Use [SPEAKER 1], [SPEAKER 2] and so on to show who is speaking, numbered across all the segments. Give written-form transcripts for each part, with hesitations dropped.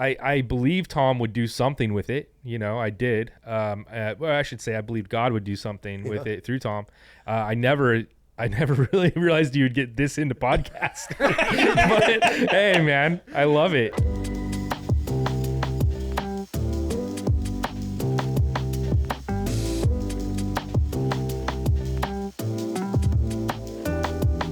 [SPEAKER 1] I believe Tom would do something with it. I did. Well, I should say I believed God would do something with it through Tom. I never really realized you would get this into podcast. But hey, man, I love it.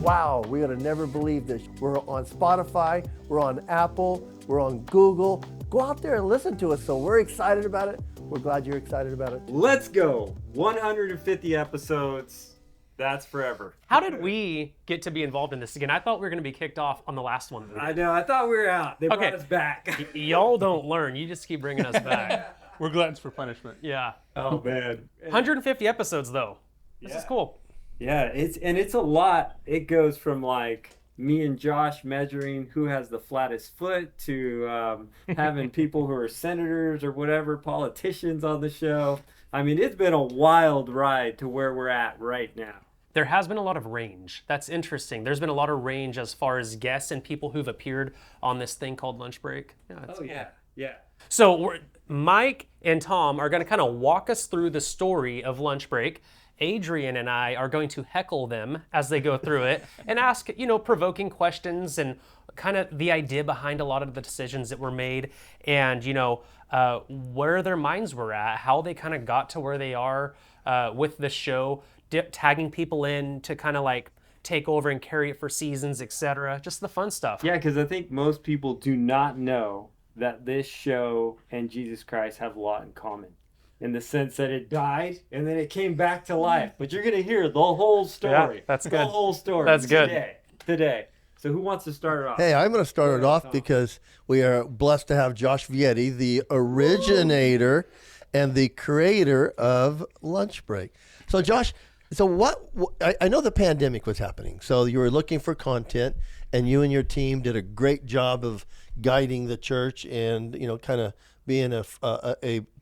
[SPEAKER 2] Wow, we would have never believed this. We're on Spotify, we're on Apple, we're on Google. Go out there and listen to us. So we're excited about it. We're glad you're excited about it.
[SPEAKER 3] Let's go. 150 episodes. That's forever.
[SPEAKER 4] How did we get to be involved in this again? I thought we were going to be kicked off on the last one.
[SPEAKER 3] I know. I thought we were out. They brought us back.
[SPEAKER 4] Y'all don't learn. You just keep bringing us back.
[SPEAKER 5] We're gluttons for punishment.
[SPEAKER 4] Yeah.
[SPEAKER 3] Oh, man.
[SPEAKER 4] 150 episodes, though. This is cool.
[SPEAKER 3] Yeah, it's a lot. It goes from like me and Josh measuring who has the flattest foot to having people who are senators or whatever, politicians on the show. I mean, it's been a wild ride to where we're at right now.
[SPEAKER 4] There has been a lot of range. That's interesting. There's been a lot of range as far as guests and people who've appeared on this thing called Lunch Break. Yeah, that's cool.
[SPEAKER 3] Yeah.
[SPEAKER 4] So Mike and Tom are going to kind of walk us through the story of Lunch Break. Adrian and I are going to heckle them as they go through it and ask, provoking questions and kind of the idea behind a lot of the decisions that were made and, where their minds were at, how they kind of got to where they are with the show, tagging people in to kind of like take over and carry it for seasons, etc. Just the fun stuff.
[SPEAKER 3] Yeah, because I think most people do not know that this show and Jesus Christ have a lot in common. In the sense that it died and then it came back to life. But you're going to hear the whole story.
[SPEAKER 4] Yeah, that's good.
[SPEAKER 3] The whole story.
[SPEAKER 4] That's good.
[SPEAKER 3] Today. So who wants to start it off?
[SPEAKER 2] Hey, I'm going to start it off because we are blessed to have Josh Vietti, the originator and the creator of Lunch Break. So Josh, I know the pandemic was happening. So you were looking for content and you and your team did a great job of guiding the church and, kind of being a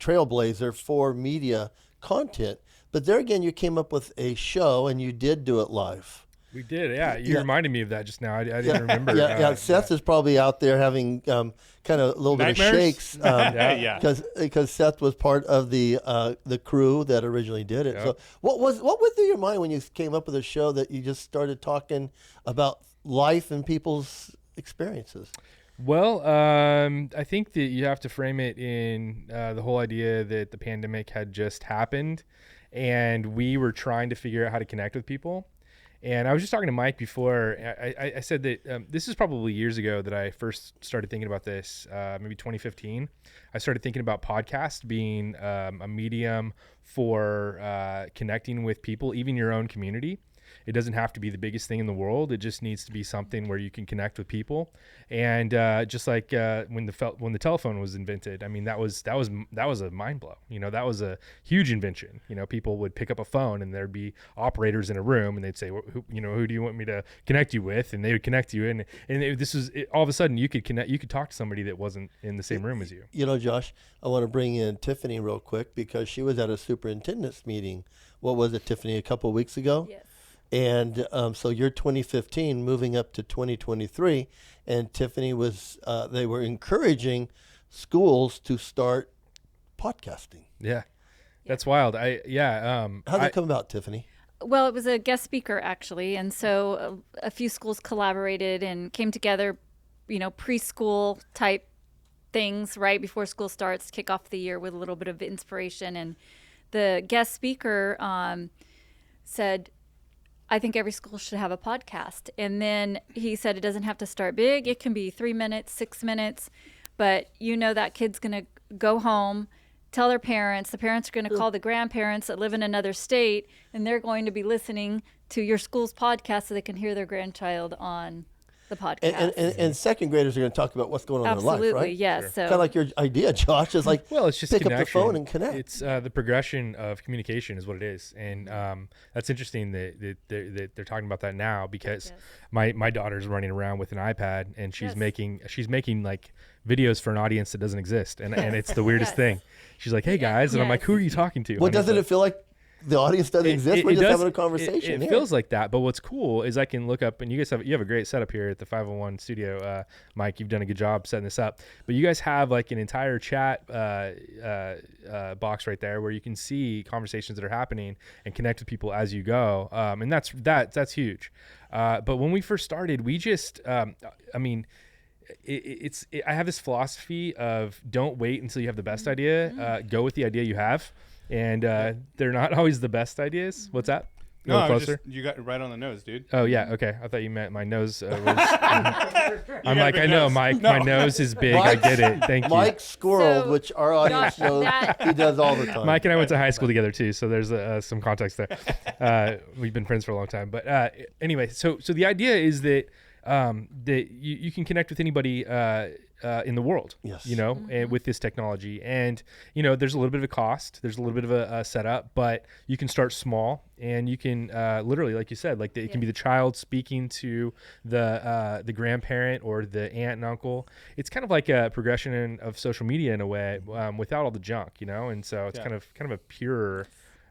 [SPEAKER 2] trailblazer for media content. But there again, you came up with a show and you did do it live.
[SPEAKER 1] We did, yeah. You reminded me of that just now. I didn't remember.
[SPEAKER 2] Seth is probably out there having kind of a little bit of shakes because Seth was part of the crew that originally did it. Yep. So what went through your mind when you came up with a show that you just started talking about life and people's experiences?
[SPEAKER 1] Well, I think that you have to frame it in the whole idea that the pandemic had just happened and we were trying to figure out how to connect with people. And I was just talking to Mike before. I said that this is probably years ago that I first started thinking about this, maybe 2015. I started thinking about podcasts being a medium for connecting with people, even your own community. It doesn't have to be the biggest thing in the world. It just needs to be something where you can connect with people. And just like when the telephone was invented, I mean, that was a mind blow. That was a huge invention. People would pick up a phone and there'd be operators in a room and they'd say, who do you want me to connect you with? And they would connect you. And all of a sudden you could talk to somebody that wasn't in the same room as you.
[SPEAKER 2] Josh, I want to bring in Tiffany real quick because she was at a superintendent's meeting. What was it, Tiffany, a couple of weeks ago?
[SPEAKER 6] Yes.
[SPEAKER 2] And so you're 2015 moving up to 2023, and Tiffany was, they were encouraging schools to start podcasting.
[SPEAKER 1] Yeah. That's wild.
[SPEAKER 2] How'd that come about, Tiffany?
[SPEAKER 6] Well, it was a guest speaker actually. And so a few schools collaborated and came together, preschool type things right before school starts, kick off the year with a little bit of inspiration. And the guest speaker said, I think every school should have a podcast. And then he said it doesn't have to start big. It can be 3 minutes, 6 minutes. But that kid's going to go home, tell their parents. The parents are going to call the grandparents that live in another state, and they're going to be listening to your school's podcast so they can hear their grandchild on the podcast.
[SPEAKER 2] And second graders are going to talk about what's going on in their life, right?
[SPEAKER 6] Absolutely, yes.
[SPEAKER 2] Sure.
[SPEAKER 6] So,
[SPEAKER 2] kind of like your idea, Josh, is like,
[SPEAKER 1] well, it's just
[SPEAKER 2] pick
[SPEAKER 1] connection.
[SPEAKER 2] Up the phone and connect.
[SPEAKER 1] It's the progression of communication is what it is. And that's interesting that they're talking about that now because my daughter's running around with an iPad and she's making like videos for an audience that doesn't exist. And it's the weirdest thing. She's like, hey guys. And I'm like, who are you talking to?
[SPEAKER 2] Well, doesn't it feel like the audience doesn't exist. We're just
[SPEAKER 1] does,
[SPEAKER 2] having a conversation.
[SPEAKER 1] It
[SPEAKER 2] here.
[SPEAKER 1] feels like that. But what's cool is I can look up, and you have a great setup here at the 501 studio. Mike, you've done a good job setting this up. But you guys have like an entire chat box right there where you can see conversations that are happening and connect with people as you go. And that's huge. But when we first started, we just, I have this philosophy of don't wait until you have the best idea. Go with the idea you have. And they're not always the best ideas. What's that?
[SPEAKER 5] No,
[SPEAKER 1] closer.
[SPEAKER 5] You got it right on the nose, dude.
[SPEAKER 1] Oh yeah, okay. I thought you meant my nose was. I'm like, I know, Mike. No. My nose is big. I get it. Thank you.
[SPEAKER 2] Mike Squirrel,
[SPEAKER 6] So,
[SPEAKER 2] which our audience knows he does all the time.
[SPEAKER 1] Mike and I went to high school together too, so there's some context there. We've been friends for a long time, but anyway, so the idea is that that you can connect with anybody in the world,
[SPEAKER 2] Yes.
[SPEAKER 1] and with this technology. And, there's a little bit of a cost, there's a little bit of a setup, but you can start small and you can literally, like you said, it can be the child speaking to the grandparent or the aunt and uncle. It's kind of like a progression of social media in a way, without all the junk, and so it's kind of a pure.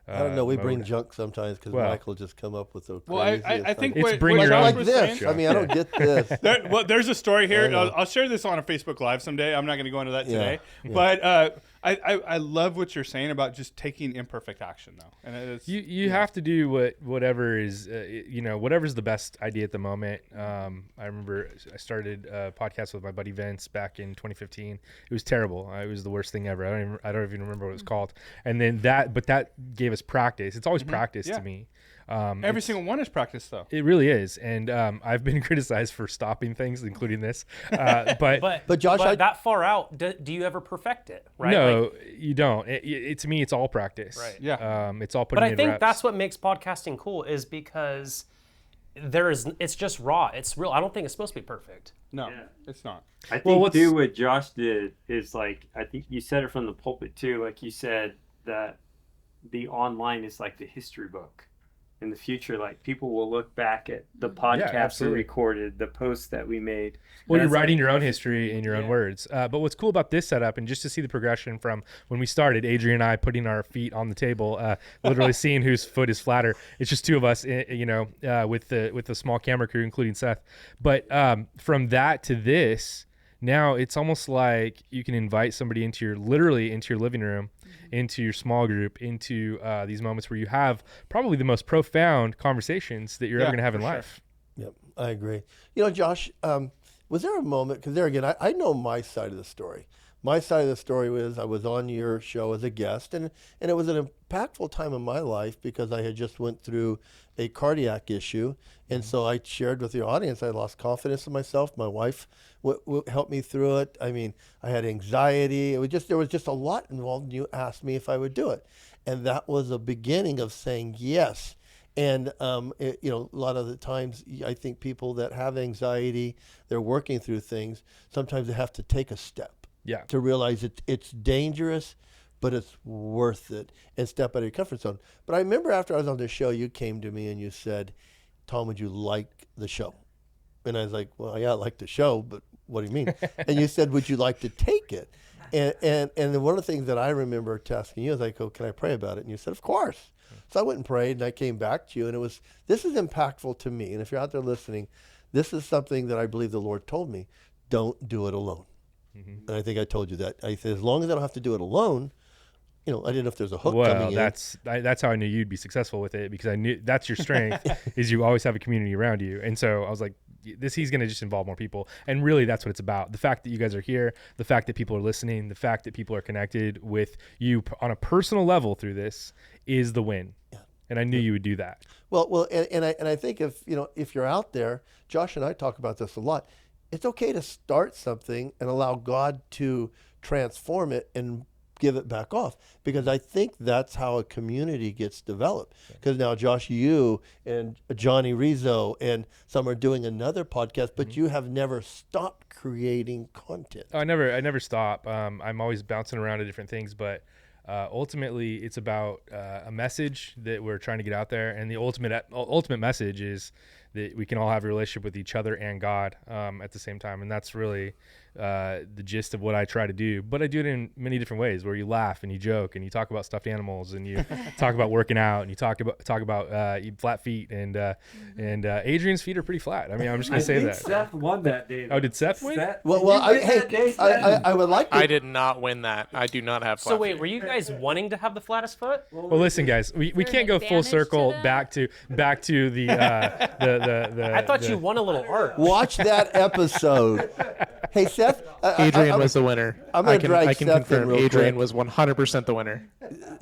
[SPEAKER 2] I don't know. We bring
[SPEAKER 1] mode.
[SPEAKER 2] junk sometimes because
[SPEAKER 1] Well.
[SPEAKER 2] Michael just come up with the
[SPEAKER 5] Well, I think
[SPEAKER 1] It's
[SPEAKER 5] what
[SPEAKER 1] bring your
[SPEAKER 5] Josh
[SPEAKER 1] own
[SPEAKER 2] like
[SPEAKER 5] was
[SPEAKER 2] this.
[SPEAKER 5] saying-
[SPEAKER 2] I mean, I don't get this.
[SPEAKER 5] There's a story here.
[SPEAKER 2] I know.
[SPEAKER 5] I'll share this on a Facebook Live someday. I'm not going to go into that
[SPEAKER 2] Yeah,
[SPEAKER 5] today.
[SPEAKER 2] yeah.
[SPEAKER 5] But I love what you're saying about just taking imperfect action, though. And it's,
[SPEAKER 1] You have to do whatever is whatever's the best idea at the moment. I remember I started a podcast with my buddy Vince back in 2015. It was terrible. It was the worst thing ever. I don't even remember what it was called. And then that gave us practice. It's always practice
[SPEAKER 5] Yeah.
[SPEAKER 1] to me.
[SPEAKER 5] every single one is practice, though.
[SPEAKER 1] It really is, and I've been criticized for stopping things, including this.
[SPEAKER 2] But Josh,
[SPEAKER 4] that far out, do you ever perfect it? Right?
[SPEAKER 1] no, you don't. To me, it's all practice.
[SPEAKER 4] Right.
[SPEAKER 5] Yeah.
[SPEAKER 1] It's all putting
[SPEAKER 4] But I
[SPEAKER 1] in
[SPEAKER 4] think
[SPEAKER 1] reps.
[SPEAKER 4] that's what makes podcasting cool, is because it's just raw. It's real. I don't think it's supposed to be perfect.
[SPEAKER 5] No,
[SPEAKER 3] Yeah.
[SPEAKER 5] it's not.
[SPEAKER 3] I think
[SPEAKER 1] Well,
[SPEAKER 3] what Josh did is I think you said it from the pulpit too. Like you said that the online is like the history book. In the future, people will look back at the podcasts we
[SPEAKER 1] absolutely.
[SPEAKER 3] recorded, the posts that we made.
[SPEAKER 1] Well, you're
[SPEAKER 3] That's
[SPEAKER 1] writing your own history in your own words. But what's cool about this setup, and just to see the progression from when we started, Adrian and I putting our feet on the table, literally seeing whose foot is flatter. It's just two of us, with the small camera crew, including Seth. But from that to this, now it's almost like you can invite somebody into your living room, into your small group, into these moments where you have probably the most profound conversations that you're ever going to have in life.
[SPEAKER 2] Yep, I agree. Josh, was there a moment, because there again, I know my side of the story. My side of the story was I was on your show as a guest, and it was an impactful time in my life because I had just went through a cardiac issue, and so I shared with your audience I lost confidence in myself. My wife helped me through it. I mean, I had anxiety. There was just a lot involved, and you asked me if I would do it, and that was a beginning of saying yes. And a lot of the times, I think people that have anxiety, they're working through things. Sometimes they have to take a step.
[SPEAKER 1] Yeah.
[SPEAKER 2] To realize it's dangerous, but it's worth it, and step out of your comfort zone. But I remember after I was on the show, you came to me and you said, "Tom, would you like the show?" And I was like, "Well, yeah, I like the show, but what do you mean?" And you said, "Would you like to take it?" And then one of the things that I remember asking you was like, "Oh, can I pray about it?" And you said, "Of course." So I went and prayed, and I came back to you, and this is impactful to me. And if you're out there listening, this is something that I believe the Lord told me: don't do it alone. And I think I told you that. I said, as long as I don't have to do it alone, I didn't know if there's a hook coming in.
[SPEAKER 1] That's how I knew you'd be successful with it, because I knew that's your strength is you always have a community around you. And so I was like, he's going to just involve more people. And really that's what it's about. The fact that you guys are here, the fact that people are listening, the fact that people are connected with you on a personal level through this is the win. Yeah. And I knew you would do that.
[SPEAKER 2] Well, and I think if you're out there, Josh and I talk about this a lot. It's okay to start something and allow God to transform it and give it back off, because I think that's how a community gets developed. Because now, Josh, you and Johnny Rizzo and some are doing another podcast, but you have never stopped creating content.
[SPEAKER 1] I never stop. I'm always bouncing around to different things, but ultimately it's about a message that we're trying to get out there, and the ultimate message is that we can all have a relationship with each other and God at the same time. And that's really the gist of what I try to do. But I do it in many different ways, where you laugh and you joke and you talk about stuffed animals and you talk about working out and you talk about flat feet and Adrian's feet are pretty flat. I mean, I'm just gonna say that.
[SPEAKER 3] Seth won that day.
[SPEAKER 1] Oh, did Seth win?
[SPEAKER 2] I would like to.
[SPEAKER 7] I did not win that. I do not have.
[SPEAKER 4] So wait, were you guys wanting to have the flattest foot?
[SPEAKER 1] Well, listen, guys, we can't go full
[SPEAKER 6] advantage to
[SPEAKER 1] circle
[SPEAKER 6] that?
[SPEAKER 1] back to the
[SPEAKER 4] I thought you won a little art.
[SPEAKER 2] Watch that episode. Hey, Seth.
[SPEAKER 7] Adrian was the winner.
[SPEAKER 2] I'm gonna drag
[SPEAKER 7] I can
[SPEAKER 2] Seth in
[SPEAKER 7] confirm
[SPEAKER 2] real
[SPEAKER 7] Adrian
[SPEAKER 2] quick.
[SPEAKER 7] was 100% the winner.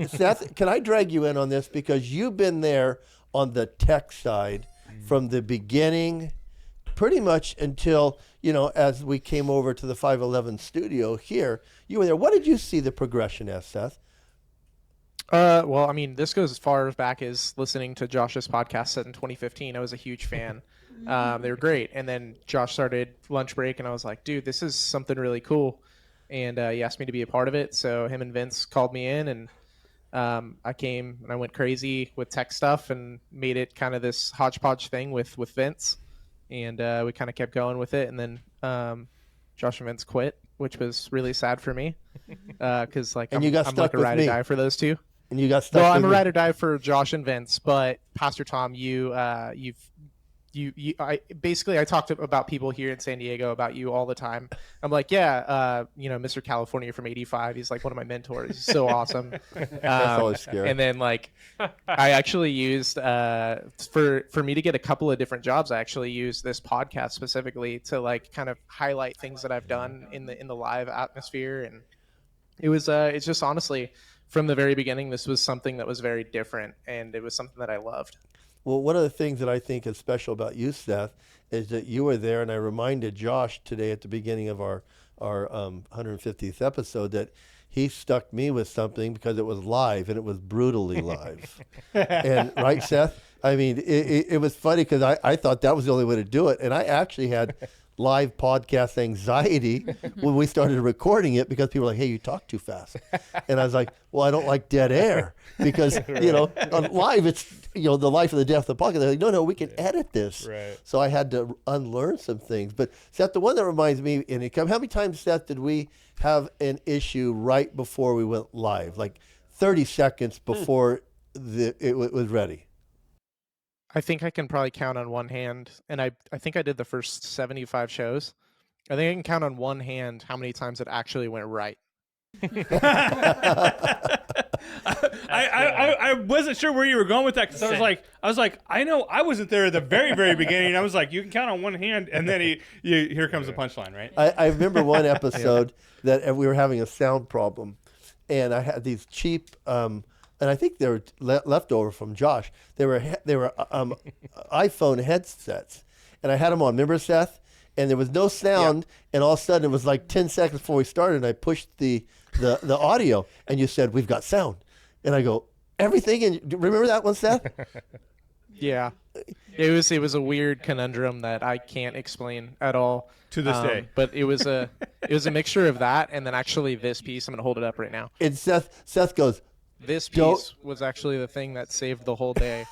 [SPEAKER 2] Seth, can I drag you in on this, because you've been there on the tech side from the beginning, pretty much until, as we came over to the 511 studio here. You were there. What did you see the progression as, Seth?
[SPEAKER 7] Well, I mean, this goes as far back as listening to Josh's podcast set in 2015. I was a huge fan. They were great. And then Josh started Lunch Break, and I was like, dude, this is something really cool. And he asked me to be a part of it. So him and Vince called me in, and I came and I went crazy with tech stuff and made it kind of this hodgepodge thing with Vince. And we kind of kept going with it. And then Josh and Vince quit, which was really sad for me, because I'm
[SPEAKER 2] you got
[SPEAKER 7] like
[SPEAKER 2] stuck
[SPEAKER 7] a
[SPEAKER 2] with
[SPEAKER 7] ride
[SPEAKER 2] me.
[SPEAKER 7] or die for those two.
[SPEAKER 2] And you got stuck.
[SPEAKER 7] Well, I'm
[SPEAKER 2] with
[SPEAKER 7] a
[SPEAKER 2] me.
[SPEAKER 7] ride or die for Josh and Vince, but Pastor Tom, I talked about people here in San Diego about you all the time. I'm like, Mr. California from '85. He's like one of my mentors. He's so awesome.
[SPEAKER 2] That's always scary.
[SPEAKER 7] And then I actually used for me to get a couple of different jobs. I actually used this podcast specifically to kind of highlight things that I've done in the live atmosphere, and it was it's just honestly from the very beginning, this was something that was very different, and it was something that I loved.
[SPEAKER 2] Well, one of the things that I think is special about you, Seth, is that you were there, and I reminded Josh today at the beginning of our 150th episode that he stuck me with something because it was live, and it was brutally live. And right, Seth? I mean, it was funny because I thought that was the only way to do it, and I actually had live podcast anxiety when we started recording it, because people were like, hey, you talk too fast. And I was like, well, I don't like dead air, because, on live, it's, the life and the death of the podcast. They're like, no, we can edit this.
[SPEAKER 1] Right.
[SPEAKER 2] So I had to unlearn some things. But Seth, the one that reminds me, how many times, Seth, did we have an issue right before we went live? Like 30 seconds before it was ready.
[SPEAKER 7] I think I can probably count on one hand, and I think I did the first 75 shows. I think I can count on one hand how many times it actually went right.
[SPEAKER 5] I wasn't sure where you were going with that, because I was like, I know I wasn't there at the very, very beginning. I was like, you can count on one hand, and then here comes the punchline, right?
[SPEAKER 2] I remember one episode that we were having a sound problem, and I had these cheap, and I think they were left over from Josh. They were iPhone headsets, and I had them on. Remember, Seth? And there was no sound, and all of a sudden it was like 10 seconds before we started, and I pushed the audio, and you said, we've got sound. And I go, everything? And remember that one, Seth?
[SPEAKER 7] Yeah. It was a weird conundrum that I can't explain at all
[SPEAKER 5] to this day.
[SPEAKER 7] But it was a mixture of that, and then actually this piece. I'm going to hold it up right now.
[SPEAKER 2] And Seth goes,
[SPEAKER 7] this piece was actually the thing that saved the whole day.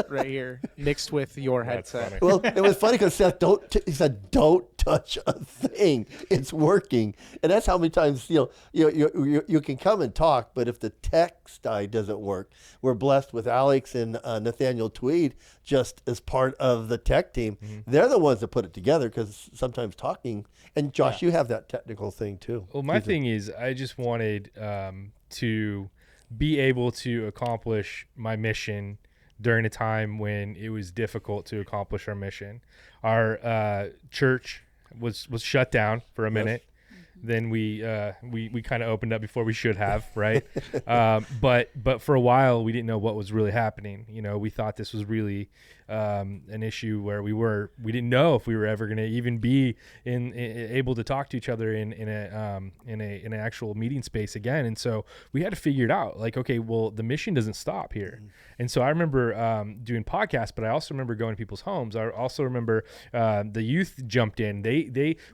[SPEAKER 7] Right here, mixed with your headset.
[SPEAKER 2] Well, it was funny because Seth he said, "Don't touch a thing. It's working." And that's how many times you can come and talk, but if the tech side doesn't work, we're blessed with Alex and Nathaniel Tweed just as part of the tech team. Mm-hmm. They're the ones that put it together, because sometimes talking. And Josh, you have that technical thing too.
[SPEAKER 1] Well, my thing is, I just wanted to be able to accomplish my mission during a time when it was difficult to accomplish our mission. Our church was shut down for a minute. Then we kind of opened up before we should have, right? But for a while we didn't know what was really happening. We thought this was really an issue where we didn't know if we were ever going to even be able to talk to each other in an actual meeting space again. And so we had to figure it out. Like, okay, well, the mission doesn't stop here. And so I remember doing podcasts, but I also remember going to people's homes. I also remember the youth jumped in.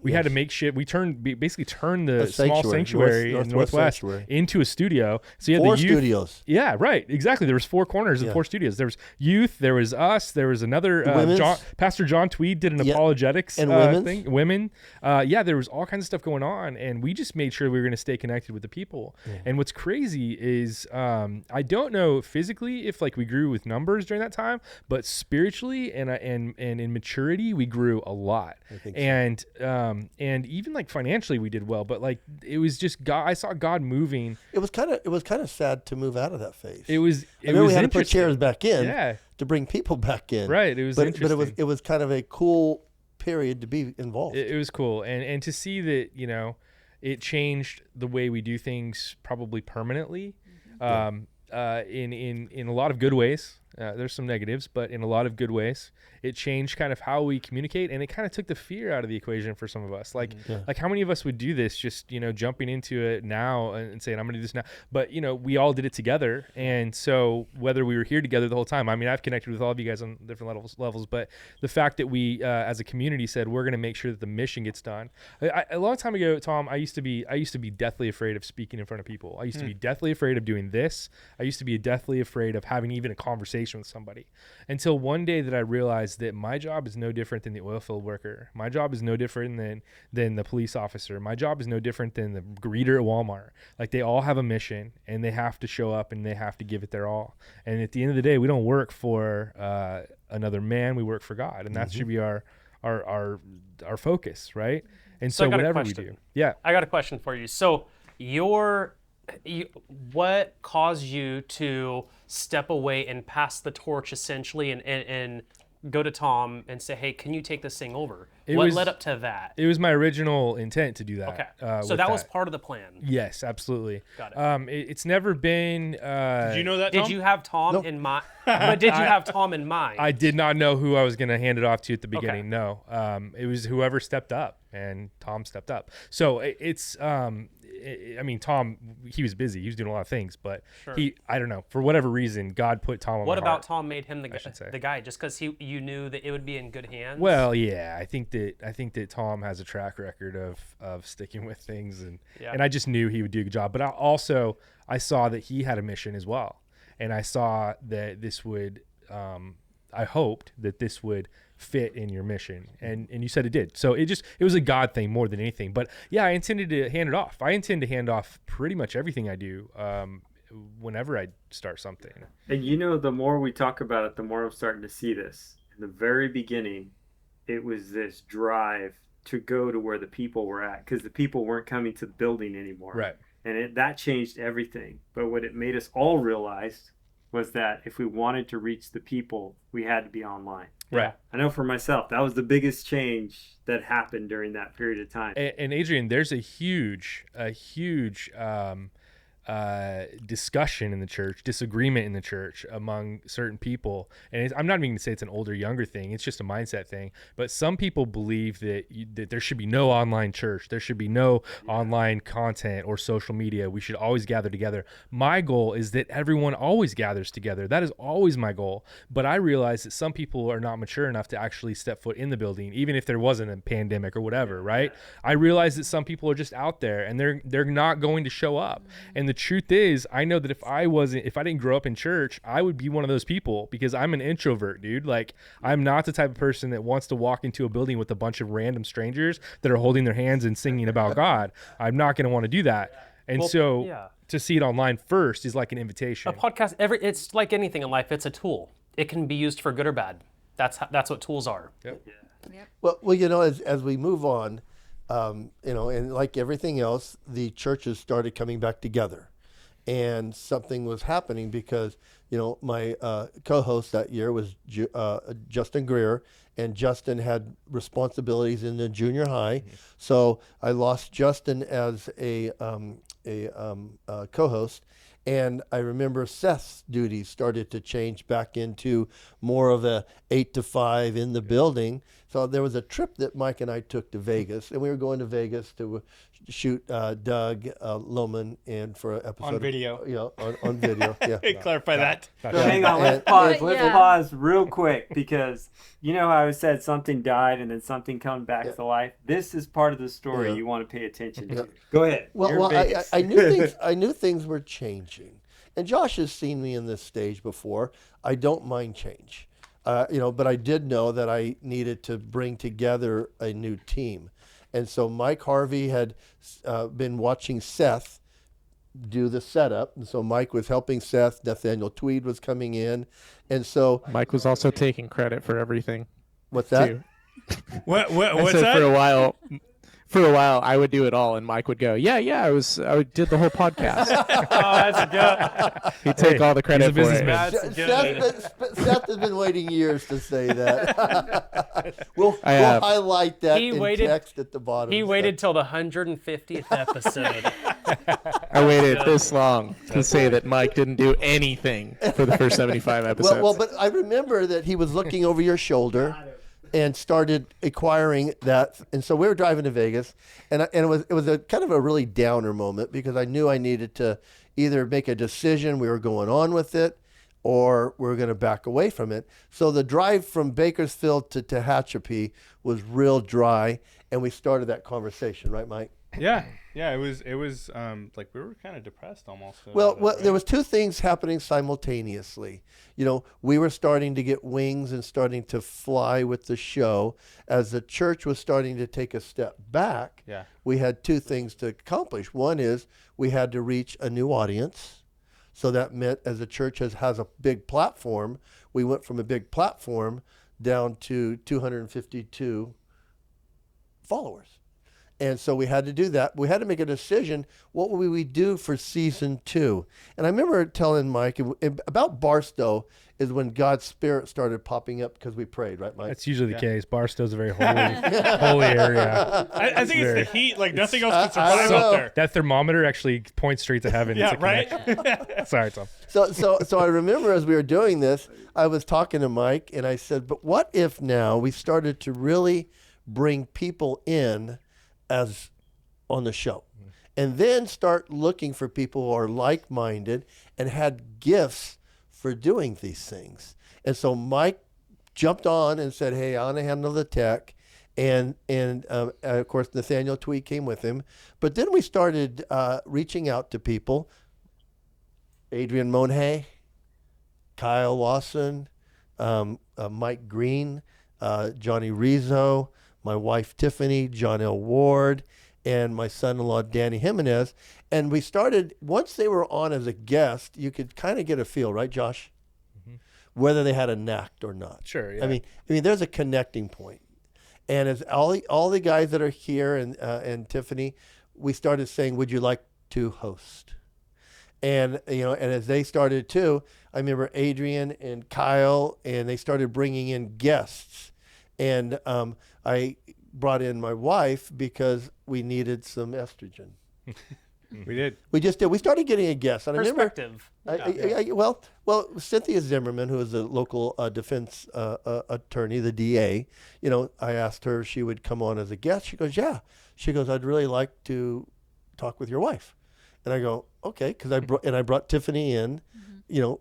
[SPEAKER 1] We had to make shit. We basically turned the small sanctuary in Northwest into a studio. So you had
[SPEAKER 2] 4
[SPEAKER 1] the youth,
[SPEAKER 2] studios.
[SPEAKER 1] Yeah, right. Exactly. There was 4 corners and 4 studios. There was youth, there was us, there there was another
[SPEAKER 2] women's?
[SPEAKER 1] Pastor John Tweed did an
[SPEAKER 2] Yeah.
[SPEAKER 1] apologetics
[SPEAKER 2] And women's?
[SPEAKER 1] thing. Women, there was all kinds of stuff going on, and we just made sure we were going to stay connected with the people. And what's crazy is I don't know physically if like we grew with numbers during that time, but spiritually and in maturity we grew a lot.
[SPEAKER 2] I think so.
[SPEAKER 1] And even like financially we did well, but like it was just God. I saw God moving.
[SPEAKER 2] It was kind of sad to move out of that phase.
[SPEAKER 1] It was
[SPEAKER 2] I know we had to put
[SPEAKER 1] interesting.
[SPEAKER 2] chairs back in
[SPEAKER 1] Yeah.
[SPEAKER 2] to bring people back in.
[SPEAKER 1] Right. It was
[SPEAKER 2] but
[SPEAKER 1] interesting.
[SPEAKER 2] it was kind of a cool period to be involved.
[SPEAKER 1] It was cool, and to see that it changed the way we do things probably permanently, in a lot of good ways. There's some negatives, but in a lot of good ways, it changed kind of how we communicate, and it kind of took the fear out of the equation for some of us. Like how many of us would do this just jumping into it now and saying I'm going to do this now, but we all did it together, and so whether we were here together the whole time, I mean I've connected with all of you guys on different levels, but the fact that we as a community said we're going to make sure that the mission gets done. A long time ago, Tom, I used to be deathly afraid of speaking in front of people. I used to be deathly afraid of doing this. I used to be deathly afraid of having even a conversation with somebody, until one day that I realized that my job is no different than the oil field worker. My job is no different than the police officer. My job is no different than the greeter at Walmart. Like they all have a mission, and they have to show up and they have to give it their all. And at the end of the day, we don't work for another man. We work for God, and that should be our focus, right? And so
[SPEAKER 4] I got a
[SPEAKER 1] whatever we
[SPEAKER 4] question.
[SPEAKER 1] do,
[SPEAKER 4] I got a question for you. So what caused you to step away and pass the torch essentially and go to Tom and say, hey, can you take this thing over? What led up to that?
[SPEAKER 1] It was my original intent to do that.
[SPEAKER 4] Okay. So that was part of the plan.
[SPEAKER 1] Yes, absolutely.
[SPEAKER 4] Got it.
[SPEAKER 1] It's never been.
[SPEAKER 5] Did you know that, Tom?
[SPEAKER 4] Did you have Tom in mind? But did you have Tom in mind?
[SPEAKER 1] I did not know who I was going to hand it off to at the beginning. No, it was whoever stepped up, and Tom stepped up. So it's. I mean, Tom, he was busy. He was doing a lot of things, but I don't know, for whatever reason, God put Tom on
[SPEAKER 4] What
[SPEAKER 1] my
[SPEAKER 4] about
[SPEAKER 1] heart.
[SPEAKER 4] Tom made him the guy just because you knew that it would be in good hands?
[SPEAKER 1] Well, yeah, I think that Tom has a track record of sticking with things, and I just knew he would do a good job. But I saw that he had a mission as well, and I saw that this would. I hoped that this would fit in your mission, and you said it did. So it was a God thing more than anything. But yeah, I intended to hand it off. I intend to hand off pretty much everything I do whenever I start something.
[SPEAKER 3] And the more we talk about it, the more I'm starting to see this. In the very beginning, it was this drive to go to where the people were at, because the people weren't coming to the building anymore.
[SPEAKER 1] Right.
[SPEAKER 3] And that changed everything. But what it made us all realize was that if we wanted to reach the people, we had to be online.
[SPEAKER 1] Right.
[SPEAKER 3] I know for myself, that was the biggest change that happened during that period of time.
[SPEAKER 1] And Adrian, there's a huge discussion in the church, disagreement in the church among certain people. And I'm not even going to say it's an older, younger thing. It's just a mindset thing. But some people believe that there should be no online church. There should be no online content or social media. We should always gather together. My goal is that everyone always gathers together. That is always my goal. But I realize that some people are not mature enough to actually step foot in the building, even if there wasn't a pandemic or whatever, right? I realize that some people are just out there and they're not going to show up. And the truth is, I know that if I didn't grow up in church, I would be one of those people, because I'm an introvert, dude. Like, I'm not the type of person that wants to walk into a building with a bunch of random strangers that are holding their hands and singing about God. I'm not going to want to do that. And to see it online first is like an invitation.
[SPEAKER 4] A podcast, it's like anything in life. It's a tool. It can be used for good or bad. That's what tools are.
[SPEAKER 1] Yep.
[SPEAKER 2] Well, as we move on, and like everything else, the churches started coming back together. And something was happening because, my co-host that year was Justin Greer, and Justin had responsibilities in the junior high. Mm-hmm. So I lost Justin as a co-host. And I remember Seth's duties started to change back into more of a 8 to 5 in the building. So there was a trip that Mike and I took to Vegas, and we were going to Vegas to shoot Doug Lohman in for an episode
[SPEAKER 5] on video.
[SPEAKER 2] On video. Yeah.
[SPEAKER 5] Hey, clarify that.
[SPEAKER 3] So hang on, let's pause real quick, because how I said something died and then something come back to life. This is part of the story you want to pay attention to. Go ahead.
[SPEAKER 2] Well, I knew things were changing, and Josh has seen me in this stage before. I don't mind change. but I did know that I needed to bring together a new team. And so Mike Harvey had been watching Seth do the setup. And so Mike was helping Seth. Nathaniel Tweed was coming in. And so
[SPEAKER 7] Mike was also taking credit for everything.
[SPEAKER 2] what's that?
[SPEAKER 7] Too.
[SPEAKER 5] What's
[SPEAKER 7] So
[SPEAKER 5] that?
[SPEAKER 7] for a while, I would do it all, and Mike would go, "Yeah, I did the whole podcast."
[SPEAKER 4] Oh, that's good.
[SPEAKER 7] He'd take all the credit
[SPEAKER 1] he's a
[SPEAKER 7] for it.
[SPEAKER 1] businessman.
[SPEAKER 2] Seth has been waiting years to say that. we'll
[SPEAKER 7] have.
[SPEAKER 2] highlight that
[SPEAKER 4] He
[SPEAKER 2] in
[SPEAKER 4] waited-
[SPEAKER 2] text at the bottom.
[SPEAKER 4] He waited till the 150th episode.
[SPEAKER 7] I waited this long to say that Mike didn't do anything for the first 75 episodes.
[SPEAKER 2] Well, but I remember that he was looking over your shoulder and started acquiring that. And so we were driving to Vegas, and it was a kind of a really downer moment because I knew I needed to either make a decision we were going on with it or we were going to back away from it. So the drive from Bakersfield to Tehachapi was real dry, and we started that conversation, right, Mike?
[SPEAKER 5] Yeah. It was like we were kind of depressed almost.
[SPEAKER 2] Well,
[SPEAKER 5] right?
[SPEAKER 2] there was two things happening simultaneously. We were starting to get wings and starting to fly with the show. As the church was starting to take a step back, we had two things to accomplish. One is we had to reach a new audience. So that meant as the church has a big platform, we went from a big platform down to 252 followers. And so we had to do that. We had to make a decision. What would we do for season 2? And I remember telling Mike about Barstow is when God's Spirit started popping up because we prayed, right, Mike?
[SPEAKER 1] That's usually the case. Barstow's a very holy area.
[SPEAKER 5] I think it's the heat. Like nothing else can
[SPEAKER 2] I
[SPEAKER 5] survive
[SPEAKER 2] know.
[SPEAKER 5] up there.
[SPEAKER 1] That thermometer actually points straight to heaven.
[SPEAKER 5] Yeah,
[SPEAKER 1] It's a
[SPEAKER 5] right.
[SPEAKER 1] connection. Sorry, Tom.
[SPEAKER 2] So I remember as we were doing this, I was talking to Mike and I said, but what if now we started to really bring people in as on the show, and then start looking for people who are like-minded and had gifts for doing these things. And so Mike jumped on and said, hey, I want to handle the tech. And of course, Nathaniel Tweed came with him. But then we started reaching out to people. Adrian Monhay, Kyle Lawson, Mike Green, Johnny Rizzo, my wife Tiffany, John L. Ward, and my son-in-law Danny Jimenez. And we started, once they were on as a guest, you could kind of get a feel, right, Josh? Mm-hmm. Whether they had a knack or not.
[SPEAKER 1] Sure, yeah.
[SPEAKER 2] I mean, there's a connecting point. And as all the guys that are here and Tiffany, we started saying, would you like to host? And and as they started too, I remember Adrian and Kyle, and they started bringing in guests. And I brought in my wife because we needed some estrogen.
[SPEAKER 5] We did.
[SPEAKER 2] We just did. We started getting a guest. And
[SPEAKER 4] Perspective.
[SPEAKER 2] well, Cynthia Zimmerman, who is a local defense attorney, the DA, I asked her if she would come on as a guest. She goes, yeah. She goes, I'd really like to talk with your wife. And I go, okay, because I brought Tiffany in,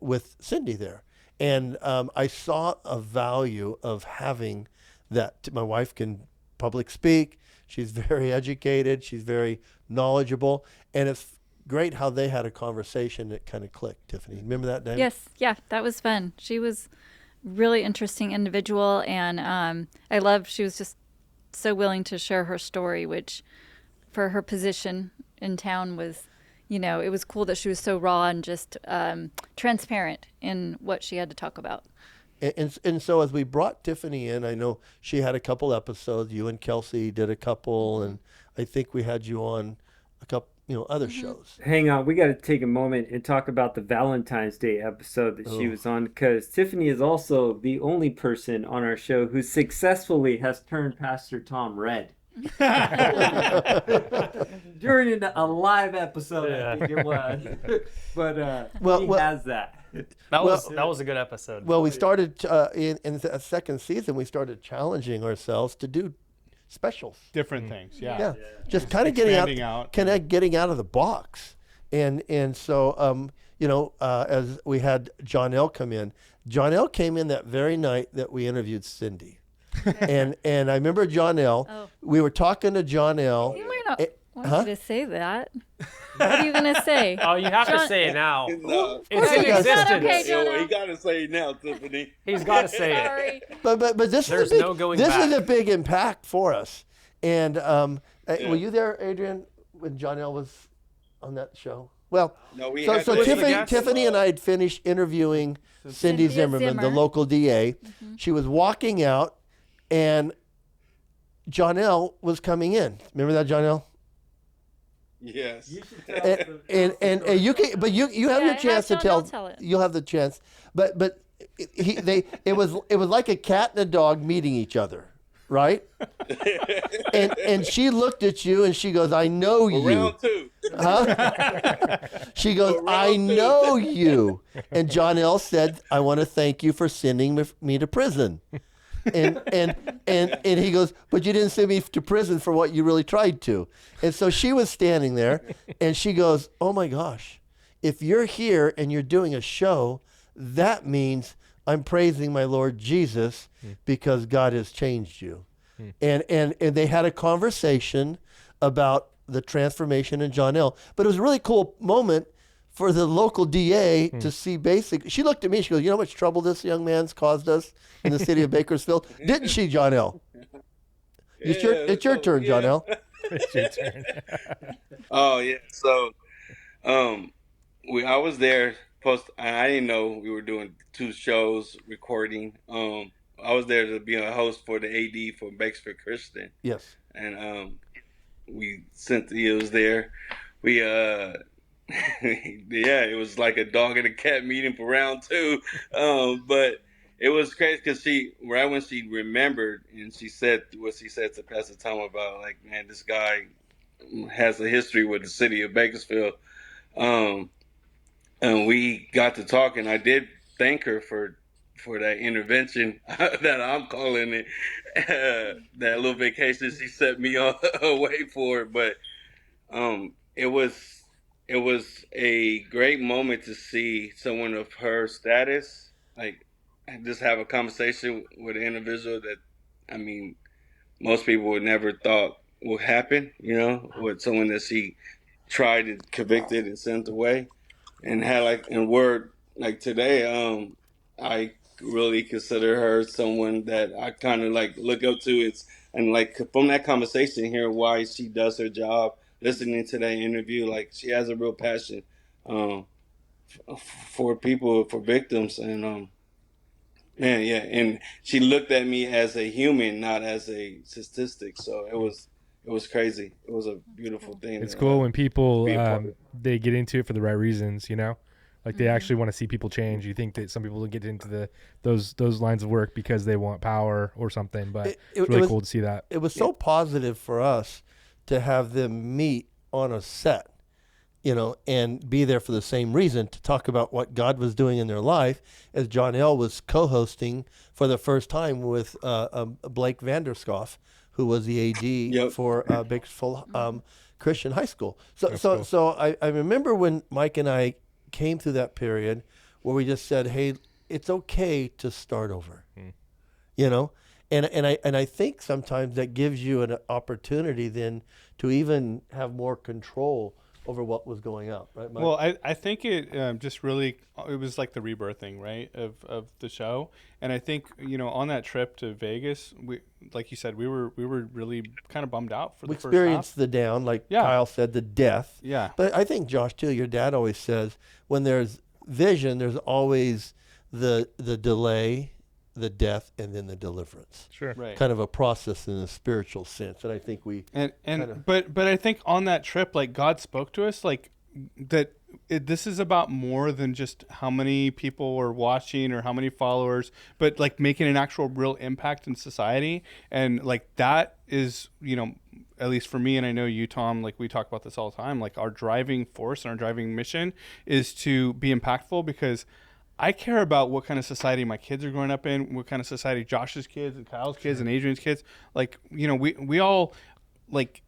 [SPEAKER 2] with Cindy there. And I saw a value of having that. My wife can public speak. She's very educated. She's very knowledgeable. And it's great how they had a conversation that kind of clicked, Tiffany. Remember that, Dave?
[SPEAKER 6] Yes. Yeah, that was fun. She was really interesting individual. And I loved she was just so willing to share her story, which for her position in town was, it was cool that she was so raw and just transparent in what she had to talk about.
[SPEAKER 2] And so as we brought Tiffany in, I know she had a couple episodes. You and Kelsey did a couple, and I think we had you on a couple, other shows.
[SPEAKER 3] Hang on, we got to take a moment and talk about the Valentine's Day episode that she was on, because Tiffany is also the only person on our show who successfully has turned Pastor Tom red. During a live episode, I think it was. But he has that.
[SPEAKER 4] That was a good episode.
[SPEAKER 2] Well, we started in the second season. We started challenging ourselves to do specials,
[SPEAKER 5] Different things. Yeah.
[SPEAKER 2] Yeah, just kind of getting out of the box, and so as we had John L. come in. John L. came in that very night that we interviewed Cindy, and I remember John L.
[SPEAKER 6] Oh.
[SPEAKER 2] We were talking to John L.
[SPEAKER 6] You might not want you to say that. What are you gonna say?
[SPEAKER 4] Oh, you have to
[SPEAKER 6] John-
[SPEAKER 4] say it now.
[SPEAKER 8] No.
[SPEAKER 4] It's
[SPEAKER 2] Hey,
[SPEAKER 4] in
[SPEAKER 2] guys.
[SPEAKER 6] Not
[SPEAKER 4] existence.
[SPEAKER 6] okay,
[SPEAKER 8] Yo,
[SPEAKER 6] Jonah.
[SPEAKER 8] he gotta say it now, Tiffany.
[SPEAKER 4] He's got to say it.
[SPEAKER 6] Sorry.
[SPEAKER 2] But this
[SPEAKER 4] There's
[SPEAKER 2] is a big,
[SPEAKER 4] no going
[SPEAKER 2] this
[SPEAKER 4] back.
[SPEAKER 2] is a big impact for us. And were you there, Adrian, when John L was on that show? Well,
[SPEAKER 8] No, we
[SPEAKER 2] so
[SPEAKER 8] had
[SPEAKER 2] so
[SPEAKER 8] to-
[SPEAKER 2] Tiffany and I had finished interviewing Cindy
[SPEAKER 6] Cynthia
[SPEAKER 2] Zimmerman, the
[SPEAKER 6] Zimmer.
[SPEAKER 2] local DA. She was walking out, and John L was coming in. Remember that, John L?
[SPEAKER 8] Yes.
[SPEAKER 3] You should tell the-
[SPEAKER 2] And you can, but you have
[SPEAKER 6] Yeah,
[SPEAKER 2] your chance to
[SPEAKER 6] have John L
[SPEAKER 2] tell.
[SPEAKER 6] tell it.
[SPEAKER 2] You'll have the chance, but it was like a cat and a dog meeting each other, right? and she looked at you and she goes, "I know you."
[SPEAKER 8] Round two.
[SPEAKER 2] Huh? She goes,
[SPEAKER 8] Round
[SPEAKER 2] "I
[SPEAKER 8] two.
[SPEAKER 2] know you." And John L said, "I want to thank you for sending me to prison." And he goes, "But you didn't send me to prison for what you really tried to." And so she was standing there and she goes, "Oh my gosh, if you're here and you're doing a show, that means I'm praising my Lord Jesus because God has changed you." And they had a conversation about the transformation in John L. But it was a really cool moment for the local DA to see she looked at me, she goes, "You know how much trouble this young man's caused us in the city of Bakersfield?" Didn't she, John L? It's your turn, John L.
[SPEAKER 1] It's your turn.
[SPEAKER 8] Oh yeah. So, I was there. I didn't know we were doing 2 shows recording. I was there to be a host for the AD for Bakersfield Christian,
[SPEAKER 2] Yes.
[SPEAKER 8] and Cynthia was there. We yeah, it was like a dog and a cat meeting for round 2. But it was crazy because right when she remembered and she said what she said to Pastor Tom about, like, man, this guy has a history with the city of Bakersfield. And we got to talk, and I did thank her for that intervention that I'm calling it, that little vacation she set me away for. But it was a great moment to see someone of her status, like, just have a conversation with an individual that, I mean, most people would never thought would happen, with someone that she tried and convicted and sent away. And had like today, I really consider her someone that I kind of like look up to. And like from that conversation, hear why she does her job. Listening to that interview, like she has a real passion for people, for victims, and man, yeah. And she looked at me as a human, not as a statistic. So it was crazy. It was a beautiful thing.
[SPEAKER 1] It's cool when people
[SPEAKER 8] be a part of it.
[SPEAKER 1] they get into it for the right reasons, like they actually want to see people change. You think that some people get into those lines of work because they want power or something, but it's really cool to see that.
[SPEAKER 2] It was so positive for us to have them meet on a set, and be there for the same reason, to talk about what God was doing in their life, as John L. was co-hosting for the first time with Blake Vanderskoff, who was the AD for Bakersfield Christian High School. So I remember when Mike and I came through that period where we just said, "Hey, it's okay to start over," And I think sometimes that gives you an opportunity then to even have more control over what was going on, right, Mike?
[SPEAKER 5] Well, I think it just really, it was like the rebirthing, right, of the show. And I think, on that trip to Vegas, we, like you said, we were really kind of bummed out for the first half.
[SPEAKER 2] We experienced the down, like Kyle said, the death.
[SPEAKER 5] Yeah.
[SPEAKER 2] But I think, Josh, too, your dad always says, when there's vision, there's always the delay, the death, and then the deliverance.
[SPEAKER 1] Sure.
[SPEAKER 5] Right.
[SPEAKER 2] Kind of a process in a spiritual sense. And I think we
[SPEAKER 5] but I think on that trip, like, God spoke to us, like, that this is about more than just how many people are watching or how many followers, but like making an actual real impact in society. And like that is, at least for me, and I know you, Tom, like we talk about this all the time, like our driving force and our driving mission is to be impactful, because I care about what kind of society my kids are growing up in, what kind of society Josh's kids and Kyle's kids and Adrian's kids. Like, we all like